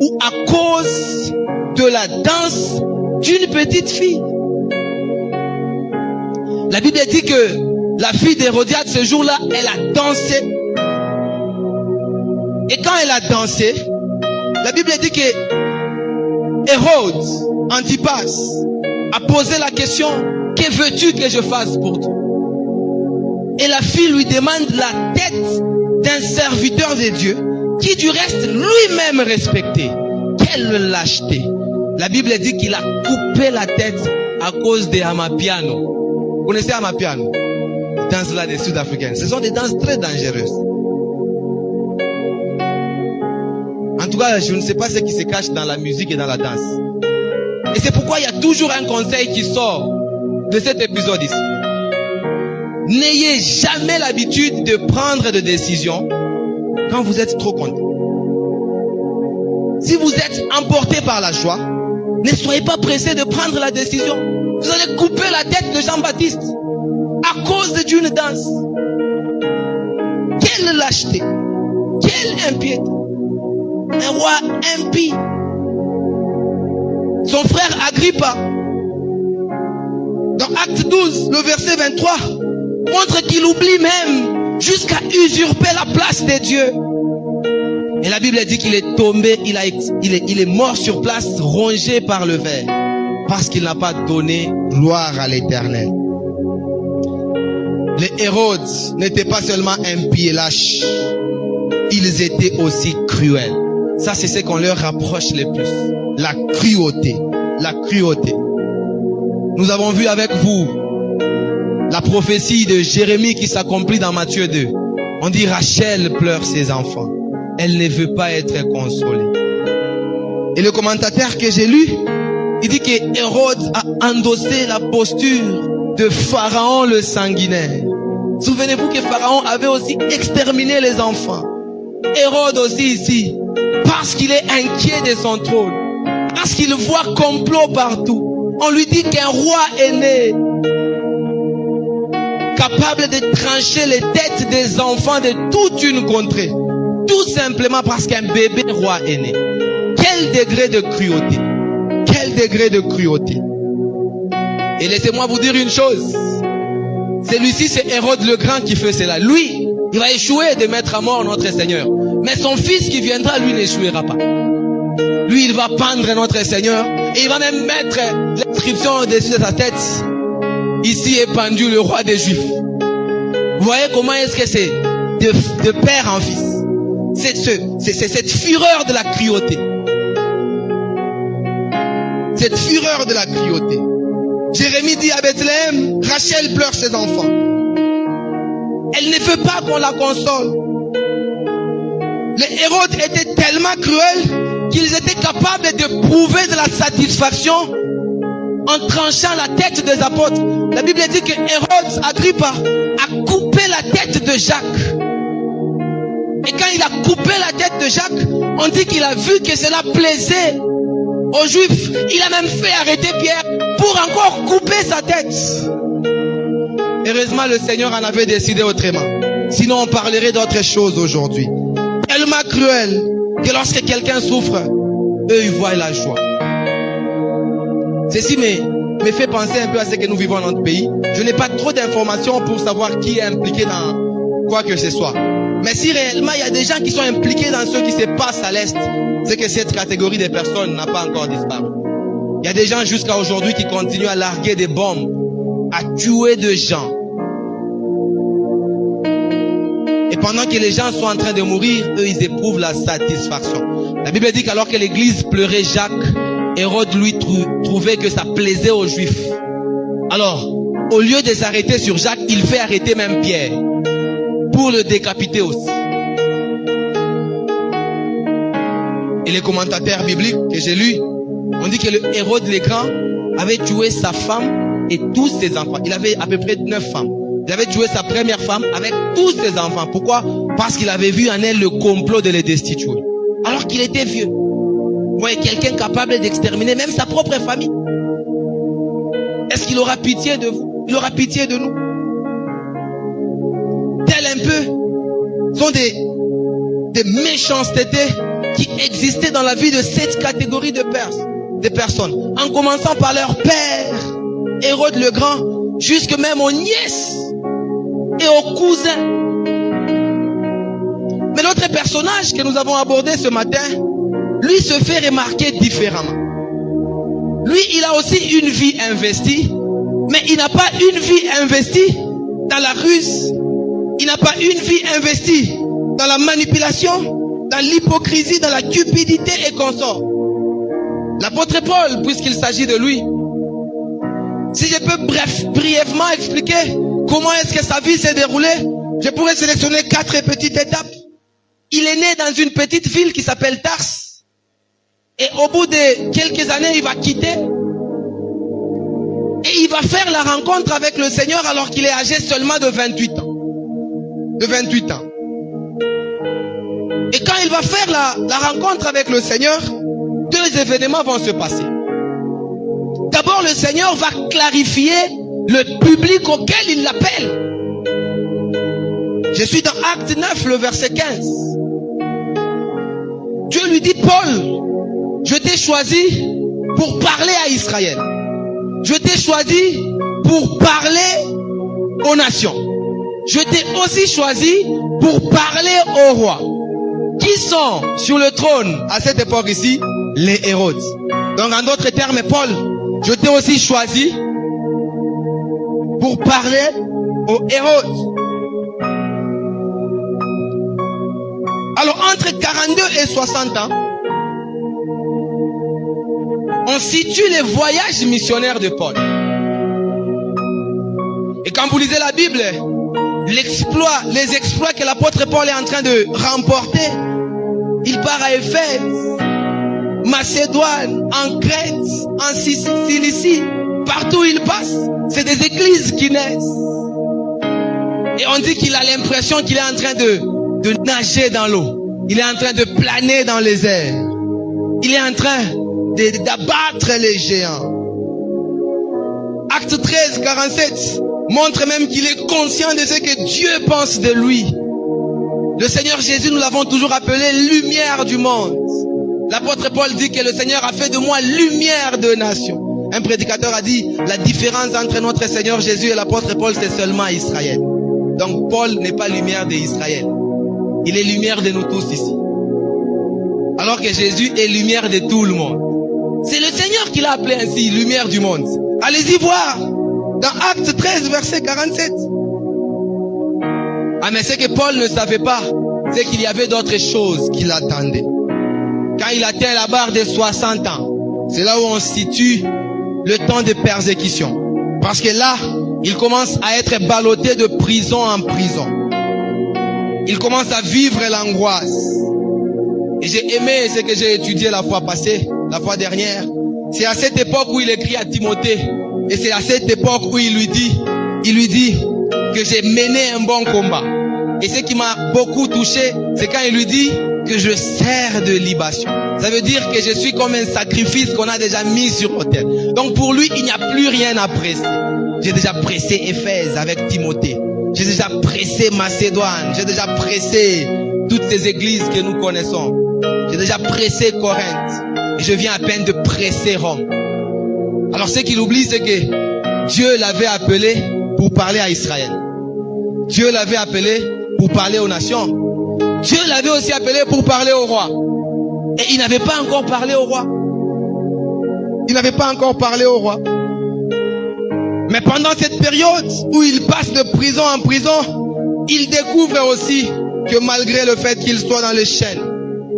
ou à cause de la danse d'une petite fille. La Bible dit que la fille d'Hérodiade, ce jour-là, elle a dansé. Et quand elle a dansé, la Bible dit que Hérode, Antipas, a posé la question, que veux-tu que je fasse pour toi? Et la fille lui demande la tête d'un serviteur de Dieu, qui du reste lui-même respectait. Quelle lâcheté! La Bible dit qu'il a coupé la tête à cause des Amapiano. Vous connaissez Amapiano? Les danses là des Sud-Africains. Ce sont des danses très dangereuses. En tout cas, je ne sais pas ce qui se cache dans la musique et dans la danse. Et c'est pourquoi il y a toujours un conseil qui sort de cet épisode ici. N'ayez jamais l'habitude de prendre des décisions quand vous êtes trop content. Si vous êtes emporté par la joie, ne soyez pas pressé de prendre la décision. Vous allez couper la tête de Jean-Baptiste à cause d'une danse. Quelle lâcheté, quelle impiété. Un roi impie. Son frère Agrippa, dans Acte 12, le verset 23, montre qu'il oublie même jusqu'à usurper la place de Dieu. Et la Bible dit qu'il est tombé, il est mort sur place, rongé par le ver, parce qu'il n'a pas donné gloire à l'Éternel. Les Hérodes n'étaient pas seulement impies et lâches, ils étaient aussi cruels. Ça, c'est ce qu'on leur rapproche le plus. La cruauté. La cruauté. Nous avons vu avec vous la prophétie de Jérémie qui s'accomplit dans Matthieu 2. On dit Rachel pleure ses enfants. Elle ne veut pas être consolée. Et le commentateur que j'ai lu, il dit que Hérode a endossé la posture de Pharaon le sanguinaire. Souvenez-vous que Pharaon avait aussi exterminé les enfants. Hérode aussi ici, parce qu'il est inquiet de son trône, parce qu'il voit complot partout. On lui dit qu'un roi est né, capable de trancher les têtes des enfants de toute une contrée. Tout simplement parce qu'un bébé roi est né. Quel degré de cruauté. Quel degré de cruauté. Et laissez-moi vous dire une chose. Celui-ci, c'est Hérode le Grand qui fait cela. Lui, il va échouer de mettre à mort notre Seigneur. Mais son fils qui viendra, lui, n'échouera pas. Lui, il va pendre notre Seigneur. Et il va même mettre l'inscription au-dessus de sa tête. Ici est pendu le roi des Juifs. Vous voyez comment est-ce que c'est de père en fils. C'est cette fureur de la cruauté. Cette fureur de la cruauté. Jérémie dit à Bethléem, Rachel pleure ses enfants. Elle ne veut pas qu'on la console. Les Hérodes étaient tellement cruels qu'ils étaient capables de prouver de la satisfaction en tranchant la tête des apôtres. La Bible dit que Hérode Agrippa a coupé la tête de Jacques. Et quand il a coupé la tête de Jacques, on dit qu'il a vu que cela plaisait aux Juifs. Il a même fait arrêter Pierre pour encore couper sa tête. Heureusement, le Seigneur en avait décidé autrement. Sinon, on parlerait d'autres choses aujourd'hui. Tellement cruel que lorsque quelqu'un souffre, eux, ils voient la joie. Ceci me fait penser un peu à ce que nous vivons dans notre pays. Je n'ai pas trop d'informations pour savoir qui est impliqué dans quoi que ce soit. Mais si réellement il y a des gens qui sont impliqués dans ce qui se passe à l'Est, c'est que cette catégorie de personnes n'a pas encore disparu. Il y a des gens jusqu'à aujourd'hui qui continuent à larguer des bombes, à tuer des gens. Et pendant que les gens sont en train de mourir, eux ils éprouvent la satisfaction. La Bible dit qu'alors que l'église pleurait Jacques, Hérode lui trouvait que ça plaisait aux Juifs. Alors, au lieu de s'arrêter sur Jacques, il fait arrêter même Pierre pour le décapiter aussi. Et les commentateurs bibliques que j'ai lus, on dit que le Hérode le Grand avait tué sa femme et tous ses enfants. Il avait à peu près 9 femmes. Il avait tué sa première femme avec tous ses enfants. Pourquoi? Parce qu'il avait vu en elle le complot de les destituer. Alors qu'il était vieux. Vous voyez, quelqu'un capable d'exterminer même sa propre famille. Est-ce qu'il aura pitié de vous? Il aura pitié de nous. Tel un peu sont des méchancetés qui existaient dans la vie de cette catégorie de personnes. En commençant par leur père, Hérode le Grand, jusque même aux nièces et aux cousins. Mais l'autre personnage que nous avons abordé ce matin, lui se fait remarquer différemment. Lui, il a aussi une vie investie, mais il n'a pas une vie investie dans la ruse. Il n'a pas une vie investie dans la manipulation, dans l'hypocrisie, dans la cupidité et consorts. L'apôtre Paul, puisqu'il s'agit de lui, si je peux brièvement expliquer comment est-ce que sa vie s'est déroulée, je pourrais sélectionner 4 petites étapes. Il est né dans une petite ville qui s'appelle Tars. Et au bout de quelques années, il va quitter. Et Et il va faire la rencontre avec le Seigneur alors qu'il est âgé seulement de 28 ans. De 28 ans. Et quand il va faire la rencontre avec le Seigneur, deux événements vont se passer. D'abord, le Seigneur va clarifier le public auquel il l'appelle. Je suis dans Acte 9, le verset 15. Dieu lui dit, Paul, je t'ai choisi pour parler à Israël. Je t'ai choisi pour parler aux nations. Je t'ai aussi choisi pour parler aux rois. Qui sont sur le trône à cette époque ici? Les Hérodes. Donc en d'autres termes, Paul, je t'ai aussi choisi pour parler aux Hérodes. Alors entre 42 et 60 ans, on situe les voyages missionnaires de Paul. Et quand vous lisez la Bible, les exploits que l'apôtre Paul est en train de remporter, il part à Éphèse, Macédoine, en Crète, en Cilicie, partout où il passe, c'est des églises qui naissent. Et on dit qu'il a l'impression qu'il est en train de nager dans l'eau. Il est en train de planer dans les airs. Il est en train d'abattre les géants. Acte 13, 47 montre même qu'il est conscient de ce que Dieu pense de lui. Le Seigneur Jésus, nous l'avons toujours appelé lumière du monde. L'apôtre Paul dit que le Seigneur a fait de moi lumière de nations. Un prédicateur a dit, la différence entre notre Seigneur Jésus et l'apôtre Paul, c'est seulement Israël. Donc Paul n'est pas lumière d'Israël. Il est lumière de nous tous ici. Alors que Jésus est lumière de tout le monde. C'est le Seigneur qui l'a appelé ainsi, lumière du monde. Allez-y voir. Dans Acte 13, verset 47. Ah, mais ce que Paul ne savait pas, c'est qu'il y avait d'autres choses qui l'attendaient. Quand il atteint la barre des 60 ans, c'est là où on situe le temps de persécution. Parce que là, il commence à être ballotté de prison en prison. Il commence à vivre l'angoisse. Et j'ai aimé ce que j'ai étudié la fois passée, la fois dernière. C'est à cette époque où il écrit à Timothée. Et c'est à cette époque où il lui dit que j'ai mené un bon combat. Et ce qui m'a beaucoup touché, c'est quand il lui dit que je sers de libation. Ça veut dire que je suis comme un sacrifice qu'on a déjà mis sur l'autel. Donc pour lui, il n'y a plus rien à presser. J'ai déjà pressé Éphèse avec Timothée. J'ai déjà pressé Macédoine. J'ai déjà pressé toutes ces églises que nous connaissons. J'ai déjà pressé Corinthe. Et je viens à peine de presser Rome. Alors ce qu'il oublie, c'est que Dieu l'avait appelé pour parler à Israël. Dieu l'avait appelé pour parler aux nations. Dieu l'avait aussi appelé pour parler au roi. Et il n'avait pas encore parlé au roi. Il n'avait pas encore parlé au roi. Mais pendant cette période où il passe de prison en prison, il découvre aussi que malgré le fait qu'il soit dans les chaînes,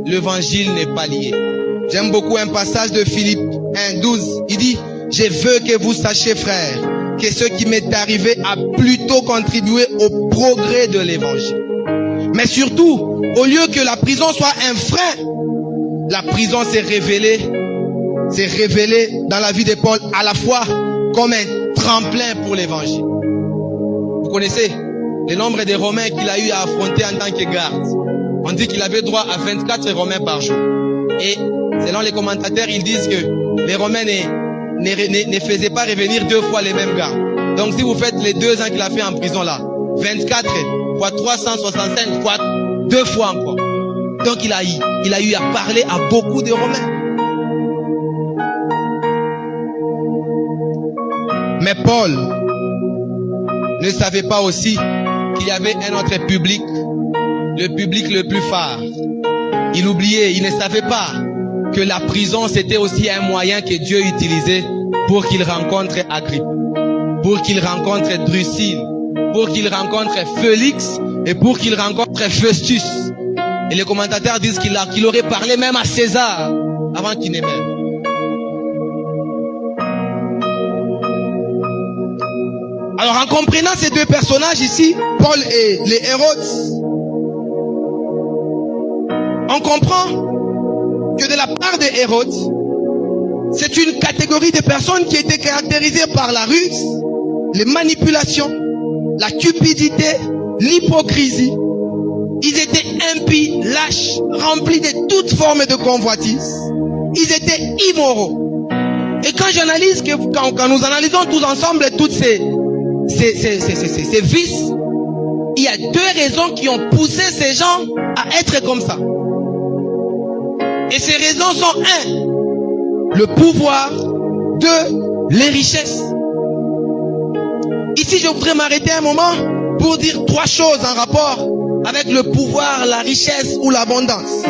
l'évangile n'est pas lié. J'aime beaucoup un passage de Philippe 1, 12. Il dit, je veux que vous sachiez, frères, que ce qui m'est arrivé a plutôt contribué au progrès de l'évangile. Mais surtout, au lieu que la prison soit un frein, la prison s'est révélée dans la vie de Paul à la fois comme un tremplin pour l'évangile. Vous connaissez le nombre de Romains qu'il a eu à affronter en tant que garde. On dit qu'il avait droit à 24 Romains par jour. Et selon les commentateurs, ils disent que les Romains ne faisaient pas revenir deux fois les mêmes gardes. Donc si vous faites les 2 ans qu'il a fait en prison là, 24 fois 365 fois 2 fois encore. Donc il a eu à parler à beaucoup de Romains. Mais Paul ne savait pas aussi qu'il y avait un autre public, le public le plus phare. Il oubliait, il ne savait pas que la prison c'était aussi un moyen que Dieu utilisait pour qu'il rencontre Agrippe, pour qu'il rencontre Drusille, pour qu'il rencontre Félix et pour qu'il rencontre Festus. Et les commentateurs disent qu'il aurait parlé même à César avant qu'il ne meure. Alors en comprenant ces deux personnages ici, Paul et les Hérodes, on comprend que de la part des Hérodes, C'est une catégorie de personnes qui était caractérisée par la ruse, les manipulations, la cupidité, l'hypocrisie. Ils étaient impies, lâches, remplis de toutes formes de convoitise. Ils étaient immoraux. Et quand j'analyse, quand nous analysons tous ensemble toutes ces vices, il y a deux raisons qui ont poussé ces gens à être comme ça. Et ces raisons sont 1, le pouvoir, 2, les richesses. Ici, je voudrais m'arrêter un moment pour dire 3 choses en rapport avec le pouvoir, la richesse ou l'abondance.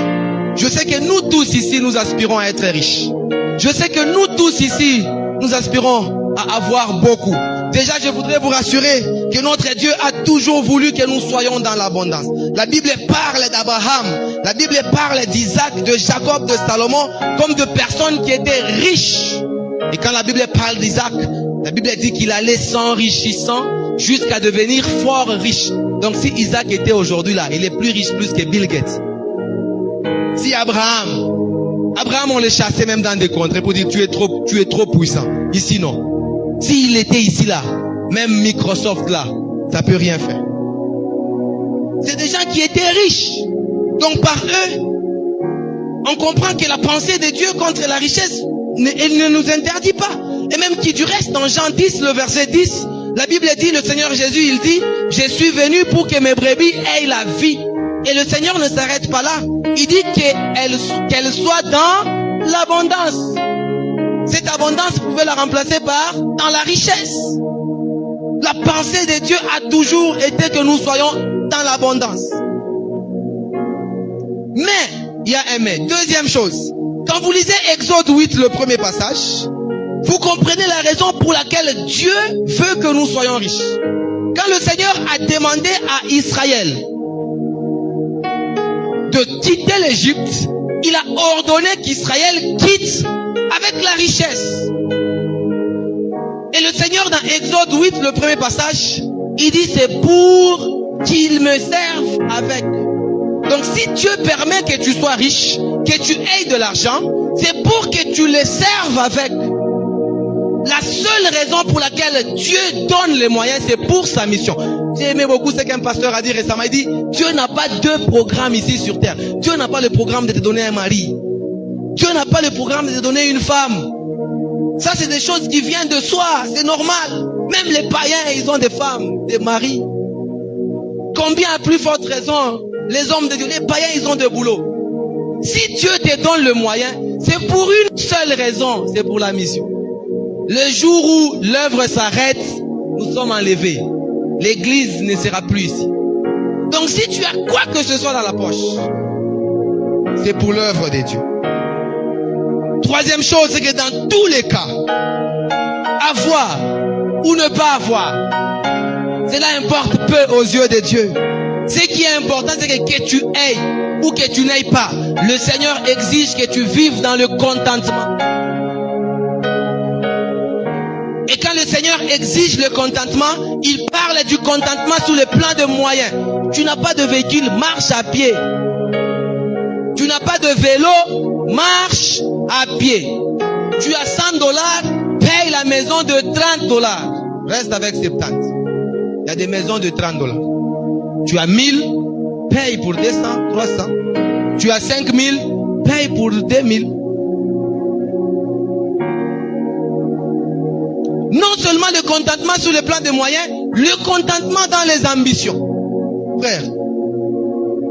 Je sais que nous tous ici, nous aspirons à être riches. Je sais que nous tous ici, nous aspirons à avoir beaucoup. Déjà, je voudrais vous rassurer que notre Dieu a toujours voulu que nous soyons dans l'abondance. La Bible parle d'Abraham, la Bible parle d'Isaac, de Jacob, de Salomon, comme de personnes qui étaient riches. Et quand la Bible parle d'Isaac, la Bible dit qu'il allait s'enrichissant jusqu'à devenir fort riche. Donc si Isaac était aujourd'hui là, il est plus riche plus que Bill Gates. Si Abraham, on le chassait même dans des contrées pour dire tu es trop puissant. Ici non. S'il était ici là, même Microsoft là, ça peut rien faire. C'est des gens qui étaient riches. Donc par eux, on comprend que la pensée de Dieu contre la richesse, elle ne nous interdit pas. Et même qui du reste, dans Jean 10, le verset 10, la Bible dit, le Seigneur Jésus, il dit, je suis venu pour que mes brebis aient la vie. Et le Seigneur ne s'arrête pas là. Il dit qu'elle soit dans l'abondance. Cette abondance, vous pouvez la remplacer par dans la richesse. La pensée de Dieu a toujours été que nous soyons dans l'abondance. Mais, il y a un mais. Deuxième chose, quand vous lisez Exode 8, le premier passage, vous comprenez la raison pour laquelle Dieu veut que nous soyons riches. Quand le Seigneur a demandé à Israël de quitter l'Égypte, il a ordonné qu'Israël quitte avec la richesse. Et le Seigneur dans Exode 8, le premier passage, il dit c'est pour qu'il me serve avec. Donc si Dieu permet que tu sois riche, que tu aies de l'argent, c'est pour que tu le serves avec. La seule raison pour laquelle Dieu donne les moyens, c'est pour sa mission. J'ai aimé beaucoup ce qu'un pasteur a dit récemment. Il dit, Dieu n'a pas 2 programmes ici sur terre. Dieu n'a pas le programme de te donner un mari. Dieu n'a pas le programme de te donner une femme. Ça, c'est des choses qui viennent de soi. C'est normal. Même les païens, ils ont des femmes, des maris. Combien à plus forte raison, les hommes de Dieu, les païens, ils ont des boulots. Si Dieu te donne le moyen, c'est pour une seule raison, c'est pour la mission. Le jour où l'œuvre s'arrête, nous sommes enlevés. L'église ne sera plus ici. Donc si tu as quoi que ce soit dans la poche, c'est pour l'œuvre de Dieu. Troisième chose, c'est que dans tous les cas, avoir ou ne pas avoir, cela importe peu aux yeux de Dieu. Ce qui est important, c'est que tu aies ou que tu n'aies pas, le Seigneur exige que tu vives dans le contentement. Et quand le Seigneur exige le contentement, il parle du contentement sous le plan de moyens. Tu n'as pas de véhicule, marche à pied. Tu n'as pas de vélo, marche à pied. Tu as $100, paye la maison de $30. Reste avec 70. Il y a des maisons de $30. Tu as 1000, paye pour 200, 300. Tu as 5000, paye pour 2000. Non seulement le contentement sur le plan des moyens, le contentement dans les ambitions. Frère,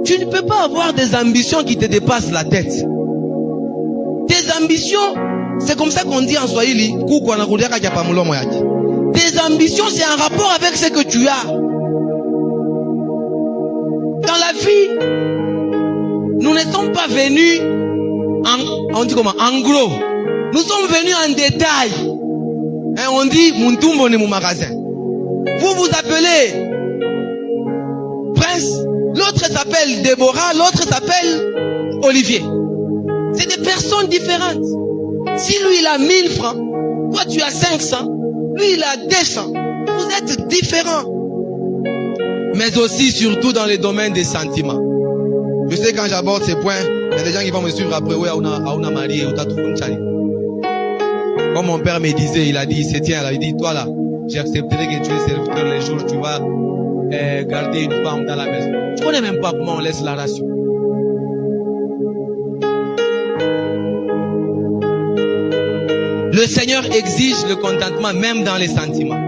tu ne peux pas avoir des ambitions qui te dépassent la tête. Tes ambitions, c'est comme ça qu'on dit en Swahili. Tes ambitions, c'est un rapport avec ce que tu as. Dans la vie, nous ne sommes pas venus en gros. Nous sommes venus en détail. Et on dit, Muntumbo ne mon magasin. Vous vous appelez Prince, l'autre s'appelle Déborah, l'autre s'appelle Olivier. C'est des personnes différentes. Si lui il a 1000 francs, toi tu as 500, lui il a 200. Vous êtes différents. Mais aussi, surtout dans les domaines des sentiments. Je sais quand j'aborde ces points, il y a des gens qui vont me suivre après, ouais, on a marié, on a tout fait. Comme mon père me disait, il a dit, c'est tiens là, il dit, toi là, j'accepterai que tu es serviteur les jours où tu vas garder une femme dans la maison. Tu connais même pas comment on laisse la ration. Le Seigneur exige le contentement même dans les sentiments.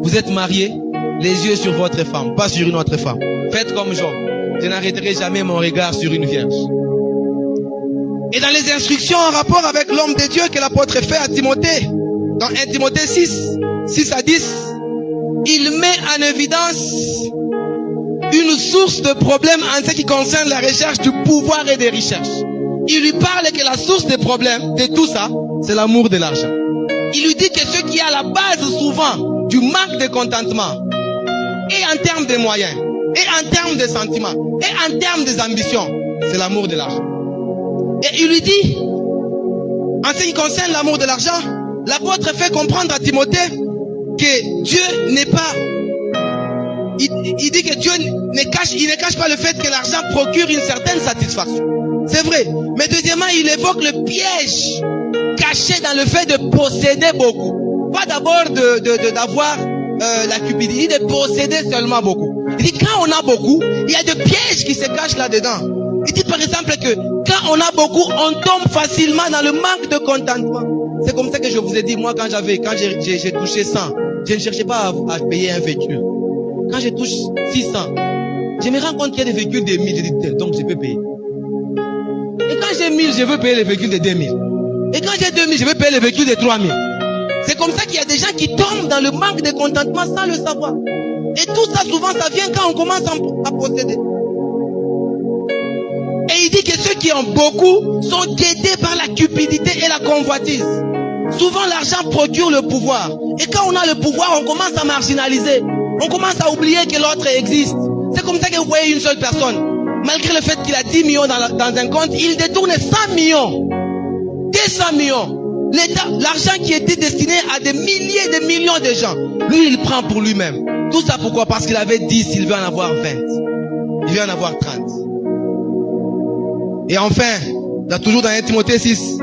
Vous êtes mariés, les yeux sur votre femme, pas sur une autre femme. Faites comme Job. Je n'arrêterai jamais mon regard sur une vierge. Et dans les instructions en rapport avec l'homme de Dieu que l'apôtre fait à Timothée, dans 1 Timothée 6 à 10, il met en évidence une source de problème en ce qui concerne la recherche du pouvoir et des recherches. Il lui parle que la source des problèmes de tout ça, c'est l'amour de l'argent. Il lui dit que ce qui est à la base souvent du manque de contentement, et en termes de moyens, et en termes de sentiments, et en termes des ambitions, c'est l'amour de l'argent. Et il lui dit, en ce qui concerne l'amour de l'argent, l'apôtre fait comprendre à Timothée que Dieu n'est pas... Il dit que Dieu ne cache pas le fait que l'argent procure une certaine satisfaction. C'est vrai. Mais deuxièmement, il évoque le piège caché dans le fait de posséder beaucoup. Pas d'abord d'avoir la cupidité, il dit de posséder seulement beaucoup. Il dit quand on a beaucoup, il y a des pièges qui se cachent là-dedans. Il dit par exemple que quand on a beaucoup, on tombe facilement dans le manque de contentement. C'est comme ça que je vous ai dit, moi quand j'ai touché 100, je ne cherchais pas à payer un véhicule. Quand je touche 600, je me rends compte qu'il y a des véhicules de 1000, je dis donc je peux payer. Et quand j'ai 1000, je veux payer les véhicules de 2000. Et quand j'ai 2000, je veux payer les véhicules de 3000. C'est comme ça qu'il y a des gens qui tombent dans le manque de contentement sans le savoir. Et tout ça, souvent, ça vient quand on commence à posséder. Et il dit que ceux qui ont beaucoup sont guidés par la cupidité et la convoitise. Souvent, l'argent procure le pouvoir. Et quand on a le pouvoir, on commence à marginaliser. On commence à oublier que l'autre existe. C'est comme ça que vous voyez une seule personne. Malgré le fait qu'il a 10 millions dans un compte, il détourne 100 millions. 200 millions. L'argent qui était destiné à des milliers et des millions de gens, lui, il prend pour lui-même. Tout ça pourquoi? Parce qu'il avait 10, il veut en avoir 20. Il veut en avoir 30. Et enfin, toujours dans 1 Timothée 6,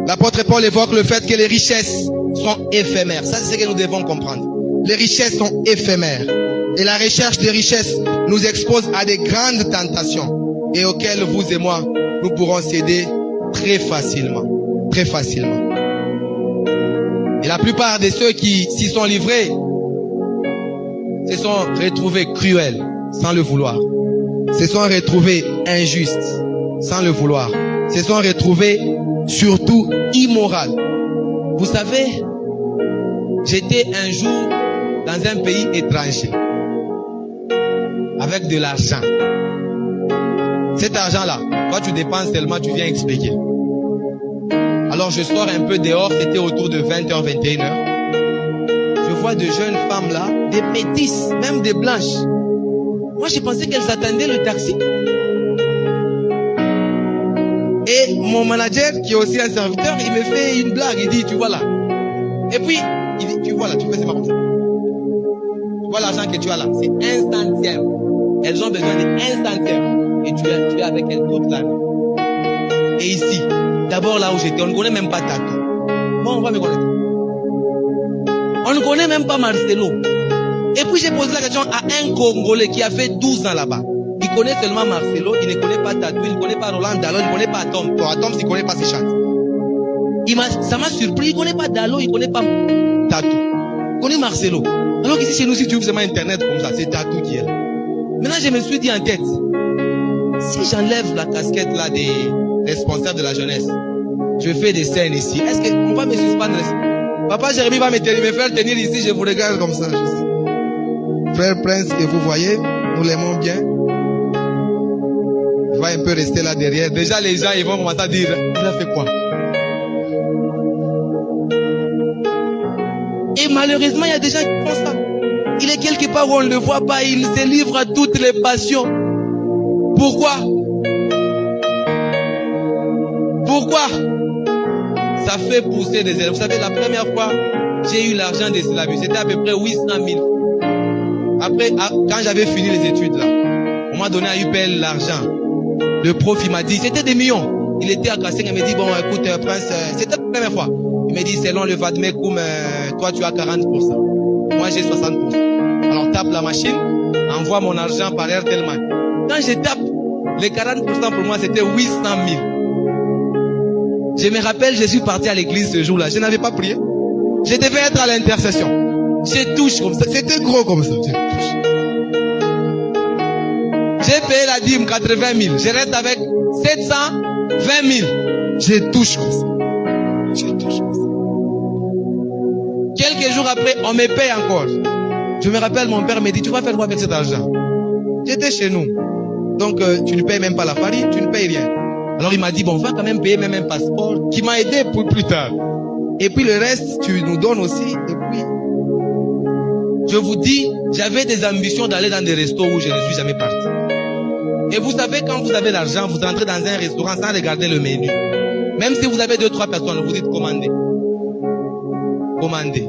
l'apôtre Paul évoque le fait que les richesses sont éphémères. Ça, c'est ce que nous devons comprendre. Les richesses sont éphémères. Et la recherche des richesses nous expose à des grandes tentations et auxquelles vous et moi, nous pourrons céder très facilement. Très facilement. Et la plupart de ceux qui s'y sont livrés se sont retrouvés cruels sans le vouloir. Se sont retrouvés injustes sans le vouloir. Se sont retrouvés surtout immoraux. Vous savez, j'étais un jour dans un pays étranger avec de l'argent. Cet argent-là, toi tu dépenses tellement, tu viens expliquer. Alors je sors un peu dehors, c'était autour de 20h, 21h. Je vois de jeunes femmes là, des métisses, même des blanches. Moi je pensais qu'elles attendaient le taxi. Et mon manager, qui est aussi un serviteur, il me fait une blague, il dit, tu vois là. Et puis, il dit, tu vois là, tu fais c'est pas comme ça. Tu vois l'argent que tu as là, c'est 1 centime. Elles ont besoin de 1 centime. Et tu es avec elles toute l'année. Et ici, d'abord là où j'étais, on ne connaît même pas Tatou. Bon, on va me connaître. On ne connaît même pas Marcelo. Et puis j'ai posé la question à un Congolais qui a fait 12 ans là-bas. Il connaît seulement Marcelo, il ne connaît pas Tatou, il ne connaît pas Roland Dallon, il ne connaît pas Atom. Toi, Atom, il ne connaît pas ses chants. Ça m'a surpris, il ne connaît pas Dallon, il ne connaît pas Tatou. Il connaît Marcelo. Alors qu'ici chez nous, si tu ouvres seulement Internet comme ça, c'est Tatou qui est là. Maintenant, je me suis dit en tête, si j'enlève la casquette là des responsables de la jeunesse, je fais des scènes ici, est-ce qu'on va me suspendre? Papa Jérémy va me faire tenir ici, je vous regarde comme ça. Frère Prince, que vous voyez, nous l'aimons bien. Il va un peu rester là derrière. Déjà, les gens, ils vont commencer à dire, il a fait quoi? Et malheureusement, il y a des gens qui font ça. Il est quelque part où on ne le voit pas, il se livre à toutes les passions. Pourquoi? Pourquoi? Ça fait pousser des ailes. Vous savez, la première fois, j'ai eu l'argent des syllabus. C'était à peu près 800 000. Après, quand j'avais fini les études là, on m'a donné à UPL l'argent. Le prof, il m'a dit, c'était des millions. Il était à Kasseng, il m'a dit, bon, écoute, Prince, c'était la première fois. Il me dit, selon le Vadmecum, toi tu as 40%. Moi j'ai 60%. Alors tape la machine, envoie mon argent par Airtelman. Quand je tape, les 40% pour moi c'était 800 000. Je me rappelle, je suis parti à l'église ce jour-là. Je n'avais pas prié. Je devais être à l'intercession. Je touche comme ça. C'était gros comme ça. Je touche. J'ai payé la dîme 80 000. Je reste avec 720 000. Je touche comme ça. Je touche comme ça. Quelques jours après, on me paye encore. Je me rappelle, mon père me dit, tu vas faire quoi avec cet argent? J'étais chez nous. Donc, tu ne payes même pas la farine, tu ne payes rien. Alors, il m'a dit, bon, on va quand même payer même un passeport qui m'a aidé pour plus tard. Et puis, le reste, tu nous donnes aussi. Et puis, je vous dis, j'avais des ambitions d'aller dans des restos où je ne suis jamais parti. Et vous savez, quand vous avez l'argent, vous entrez dans un restaurant sans regarder le menu. Même si vous avez 2-3 personnes, vous dites commandez. Commandez.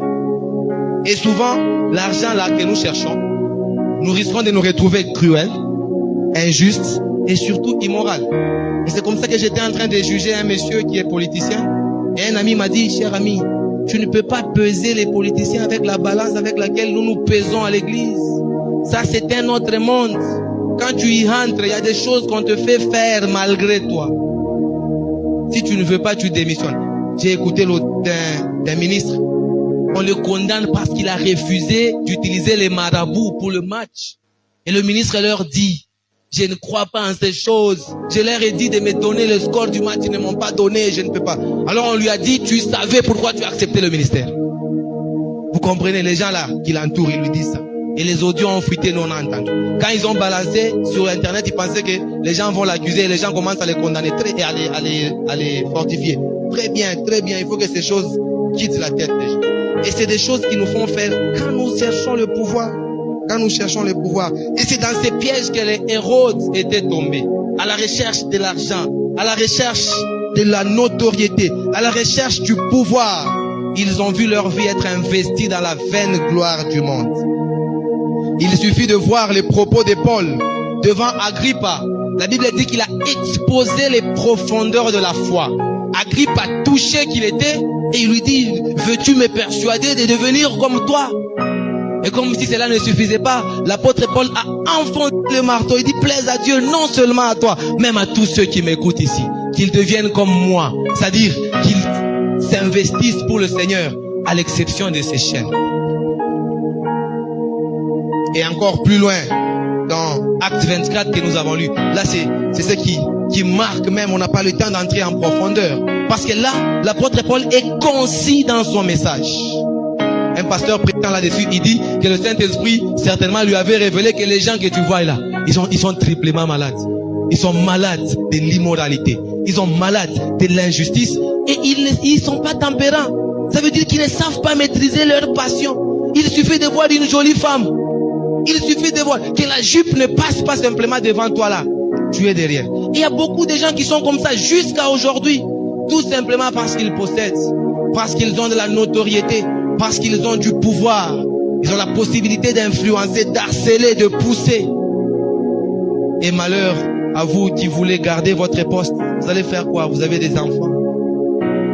Et souvent, l'argent là que nous cherchons, nous risquons de nous retrouver cruels, injustes et surtout immoraux. Et c'est comme ça que j'étais en train de juger un monsieur qui est politicien. Et un ami m'a dit, cher ami, tu ne peux pas peser les politiciens avec la balance avec laquelle nous nous pesons à l'église. Ça, c'est un autre monde. Quand tu y entres, il y a des choses qu'on te fait faire malgré toi. Si tu ne veux pas, tu démissionnes. J'ai écouté l'autre d'un ministre. On le condamne parce qu'il a refusé d'utiliser les marabouts pour le match. Et le ministre leur dit, je ne crois pas en ces choses. Je leur ai dit de me donner le score du match, ils ne m'ont pas donné, je ne peux pas. Alors on lui a dit, tu savais pourquoi tu as accepté le ministère. Vous comprenez, les gens là qui l'entourent, ils lui disent ça. Et les audios ont fuité, nous on a entendu. Quand ils ont balancé sur internet, ils pensaient que les gens vont l'accuser et les gens commencent à les condamner et à les fortifier. Très bien, il faut que ces choses quittent la tête des gens. Et c'est des choses qui nous font faire quand nous cherchons le pouvoir. Quand nous cherchons le pouvoir. Et c'est dans ces pièges que les Hérodes étaient tombés. À la recherche de l'argent, à la recherche de la notoriété, à la recherche du pouvoir. Ils ont vu leur vie être investie dans la vaine gloire du monde. Il suffit de voir les propos de Paul devant Agrippa. La Bible dit qu'il a exposé les profondeurs de la foi. Agrippa touché qu'il était et il lui dit, veux-tu me persuader de devenir comme toi? Et comme si cela ne suffisait pas, l'apôtre Paul a enfoncé le marteau. Il dit, plaise à Dieu, non seulement à toi, même à tous ceux qui m'écoutent ici. Qu'ils deviennent comme moi. C'est-à-dire qu'ils s'investissent pour le Seigneur, à l'exception de ces chaînes. Et encore plus loin, dans Acte 24 que nous avons lu, là c'est ce qui marque même, on n'a pas le temps d'entrer en profondeur. Parce que là, l'apôtre Paul est concis dans son message. Un pasteur prétend là-dessus, il dit que le Saint-Esprit certainement lui avait révélé que les gens que tu vois là, ils sont triplement malades. Ils sont malades de l'immoralité. Ils sont malades de l'injustice. Et ils sont pas tempérants. Ça veut dire qu'ils ne savent pas maîtriser leur passion. Il suffit de voir une jolie femme. Il suffit de voir que la jupe ne passe pas simplement devant toi là. Tu es derrière. Et il y a beaucoup de gens qui sont comme ça jusqu'à aujourd'hui. Tout simplement parce qu'ils possèdent. Parce qu'ils ont de la notoriété. Parce qu'ils ont du pouvoir. Ils ont la possibilité d'influencer, d'harceler, de pousser. Et malheur à vous qui voulez garder votre poste. Vous allez faire quoi? Vous avez des enfants.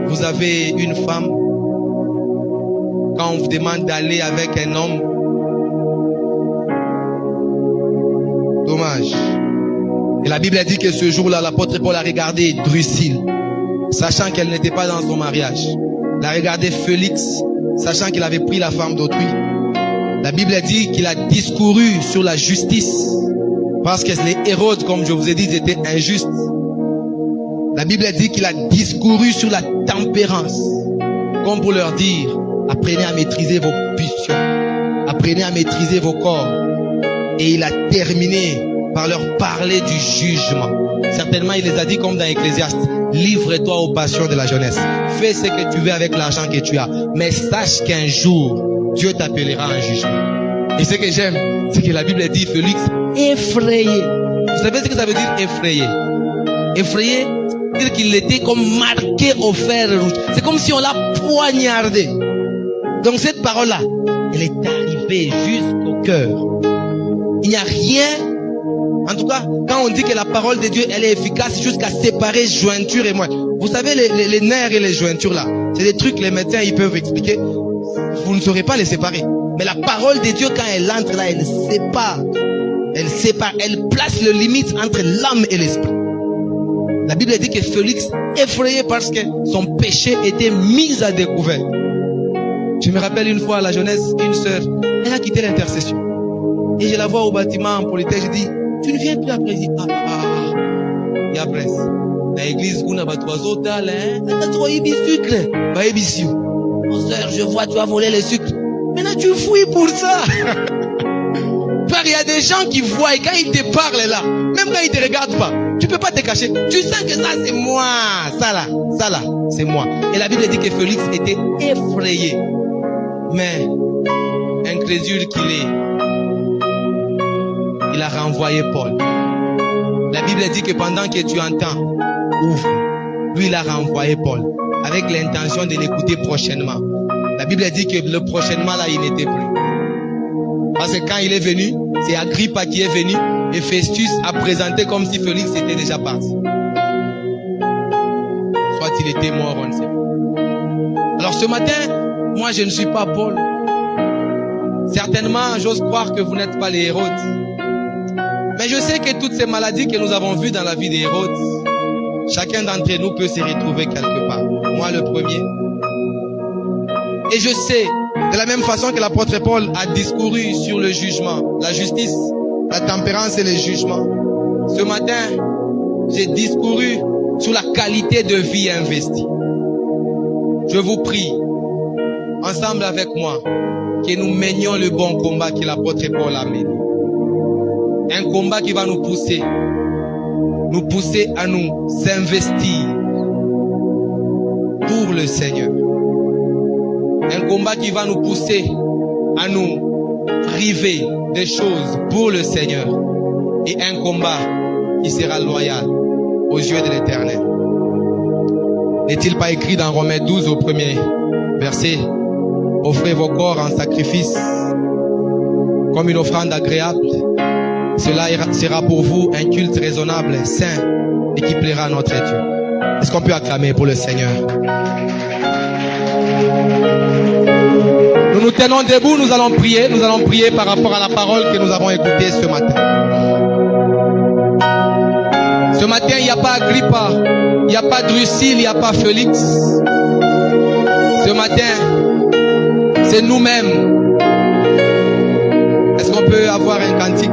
Vous avez une femme. Quand on vous demande d'aller avec un homme, dommage. Et la Bible a dit que ce jour-là, l'apôtre Paul a regardé Drusille, sachant qu'elle n'était pas dans son mariage. Il a regardé Félix, sachant qu'il avait pris la femme d'autrui. La Bible a dit qu'il a discouru sur la justice, parce que les Hérodes, comme je vous ai dit, étaient injustes. La Bible a dit qu'il a discouru sur la tempérance, comme pour leur dire, apprenez à maîtriser vos pulsions, apprenez à maîtriser vos corps. Et il a terminé par leur parler du jugement. Certainement, il les a dit comme dans Ecclésiaste, livre-toi aux passions de la jeunesse. Fais ce que tu veux avec l'argent que tu as. Mais sache qu'un jour, Dieu t'appellera un jugement. Et ce que j'aime, c'est que la Bible dit, Félix, effrayé. Vous savez ce que ça veut dire, effrayé? Effrayé, c'est-à-dire qu'il était comme marqué au fer rouge. C'est comme si on l'a poignardé. Donc cette parole-là, elle est arrivée jusqu'au cœur. Il n'y a rien En tout cas, quand on dit que la parole de Dieu, elle est efficace jusqu'à séparer jointure et moelle. Vous savez, les nerfs et les jointures là, c'est des trucs, les médecins, ils peuvent expliquer. Vous ne saurez pas les séparer. Mais la parole de Dieu, quand elle entre là, elle sépare. Elle sépare, elle place le limite entre l'âme et l'esprit. La Bible dit que Félix, effrayé parce que son péché était mis à découvert. Je me rappelle une fois à la jeunesse, une sœur, elle a quitté l'intercession. Et je la vois au bâtiment en Polytech, je dis, tu ne viens plus après. Je dis, et après, l'église, on a battu aux autres, sucre. Mon sœur, je vois, tu as volé les sucres. Maintenant, tu fouilles pour ça. Il y a des gens qui voient et quand ils te parlent là, même quand ils te regardent pas, tu peux pas te cacher. Tu sens que ça c'est moi, ça là, c'est moi. Et la Bible dit que Félix était effrayé. Mais, incrédule qu'il est, il a renvoyé Paul. La Bible dit que pendant que tu entends, ouvre. Lui, il a renvoyé Paul avec l'intention de l'écouter prochainement. La Bible dit que le prochainement là, il n'était plus. Parce que quand il est venu, c'est Agrippa qui est venu et Festus a présenté comme si Félix était déjà parti. Soit il était mort, on ne sait pas. Alors ce matin, moi je ne suis pas Paul. Certainement, j'ose croire que vous n'êtes pas les Hérodes. Mais je sais que toutes ces maladies que nous avons vues dans la vie des Hérodes, chacun d'entre nous peut se retrouver quelque part. Moi le premier. Et je sais, de la même façon que l'apôtre Paul a discouru sur le jugement, la justice, la tempérance et le jugement. Ce matin, j'ai discouru sur la qualité de vie investie. Je vous prie, ensemble avec moi, que nous menions le bon combat que l'apôtre Paul a mené. Un combat qui va nous pousser à nous investir pour le Seigneur. Un combat qui va nous pousser à nous priver des choses pour le Seigneur. Et un combat qui sera loyal aux yeux de l'Éternel. N'est-il pas écrit dans Romains 12 au premier verset? Offrez vos corps en sacrifice comme une offrande agréable. Cela sera pour vous un culte raisonnable, saint et qui plaira à notre Dieu. Est-ce qu'on peut acclamer pour le Seigneur? Nous nous tenons debout, nous allons prier par rapport à la parole que nous avons écoutée ce matin. Ce matin, il n'y a pas Agrippa, il n'y a pas Drusille, il n'y a pas Félix. Ce matin, c'est nous-mêmes. Est-ce qu'on peut avoir un cantique?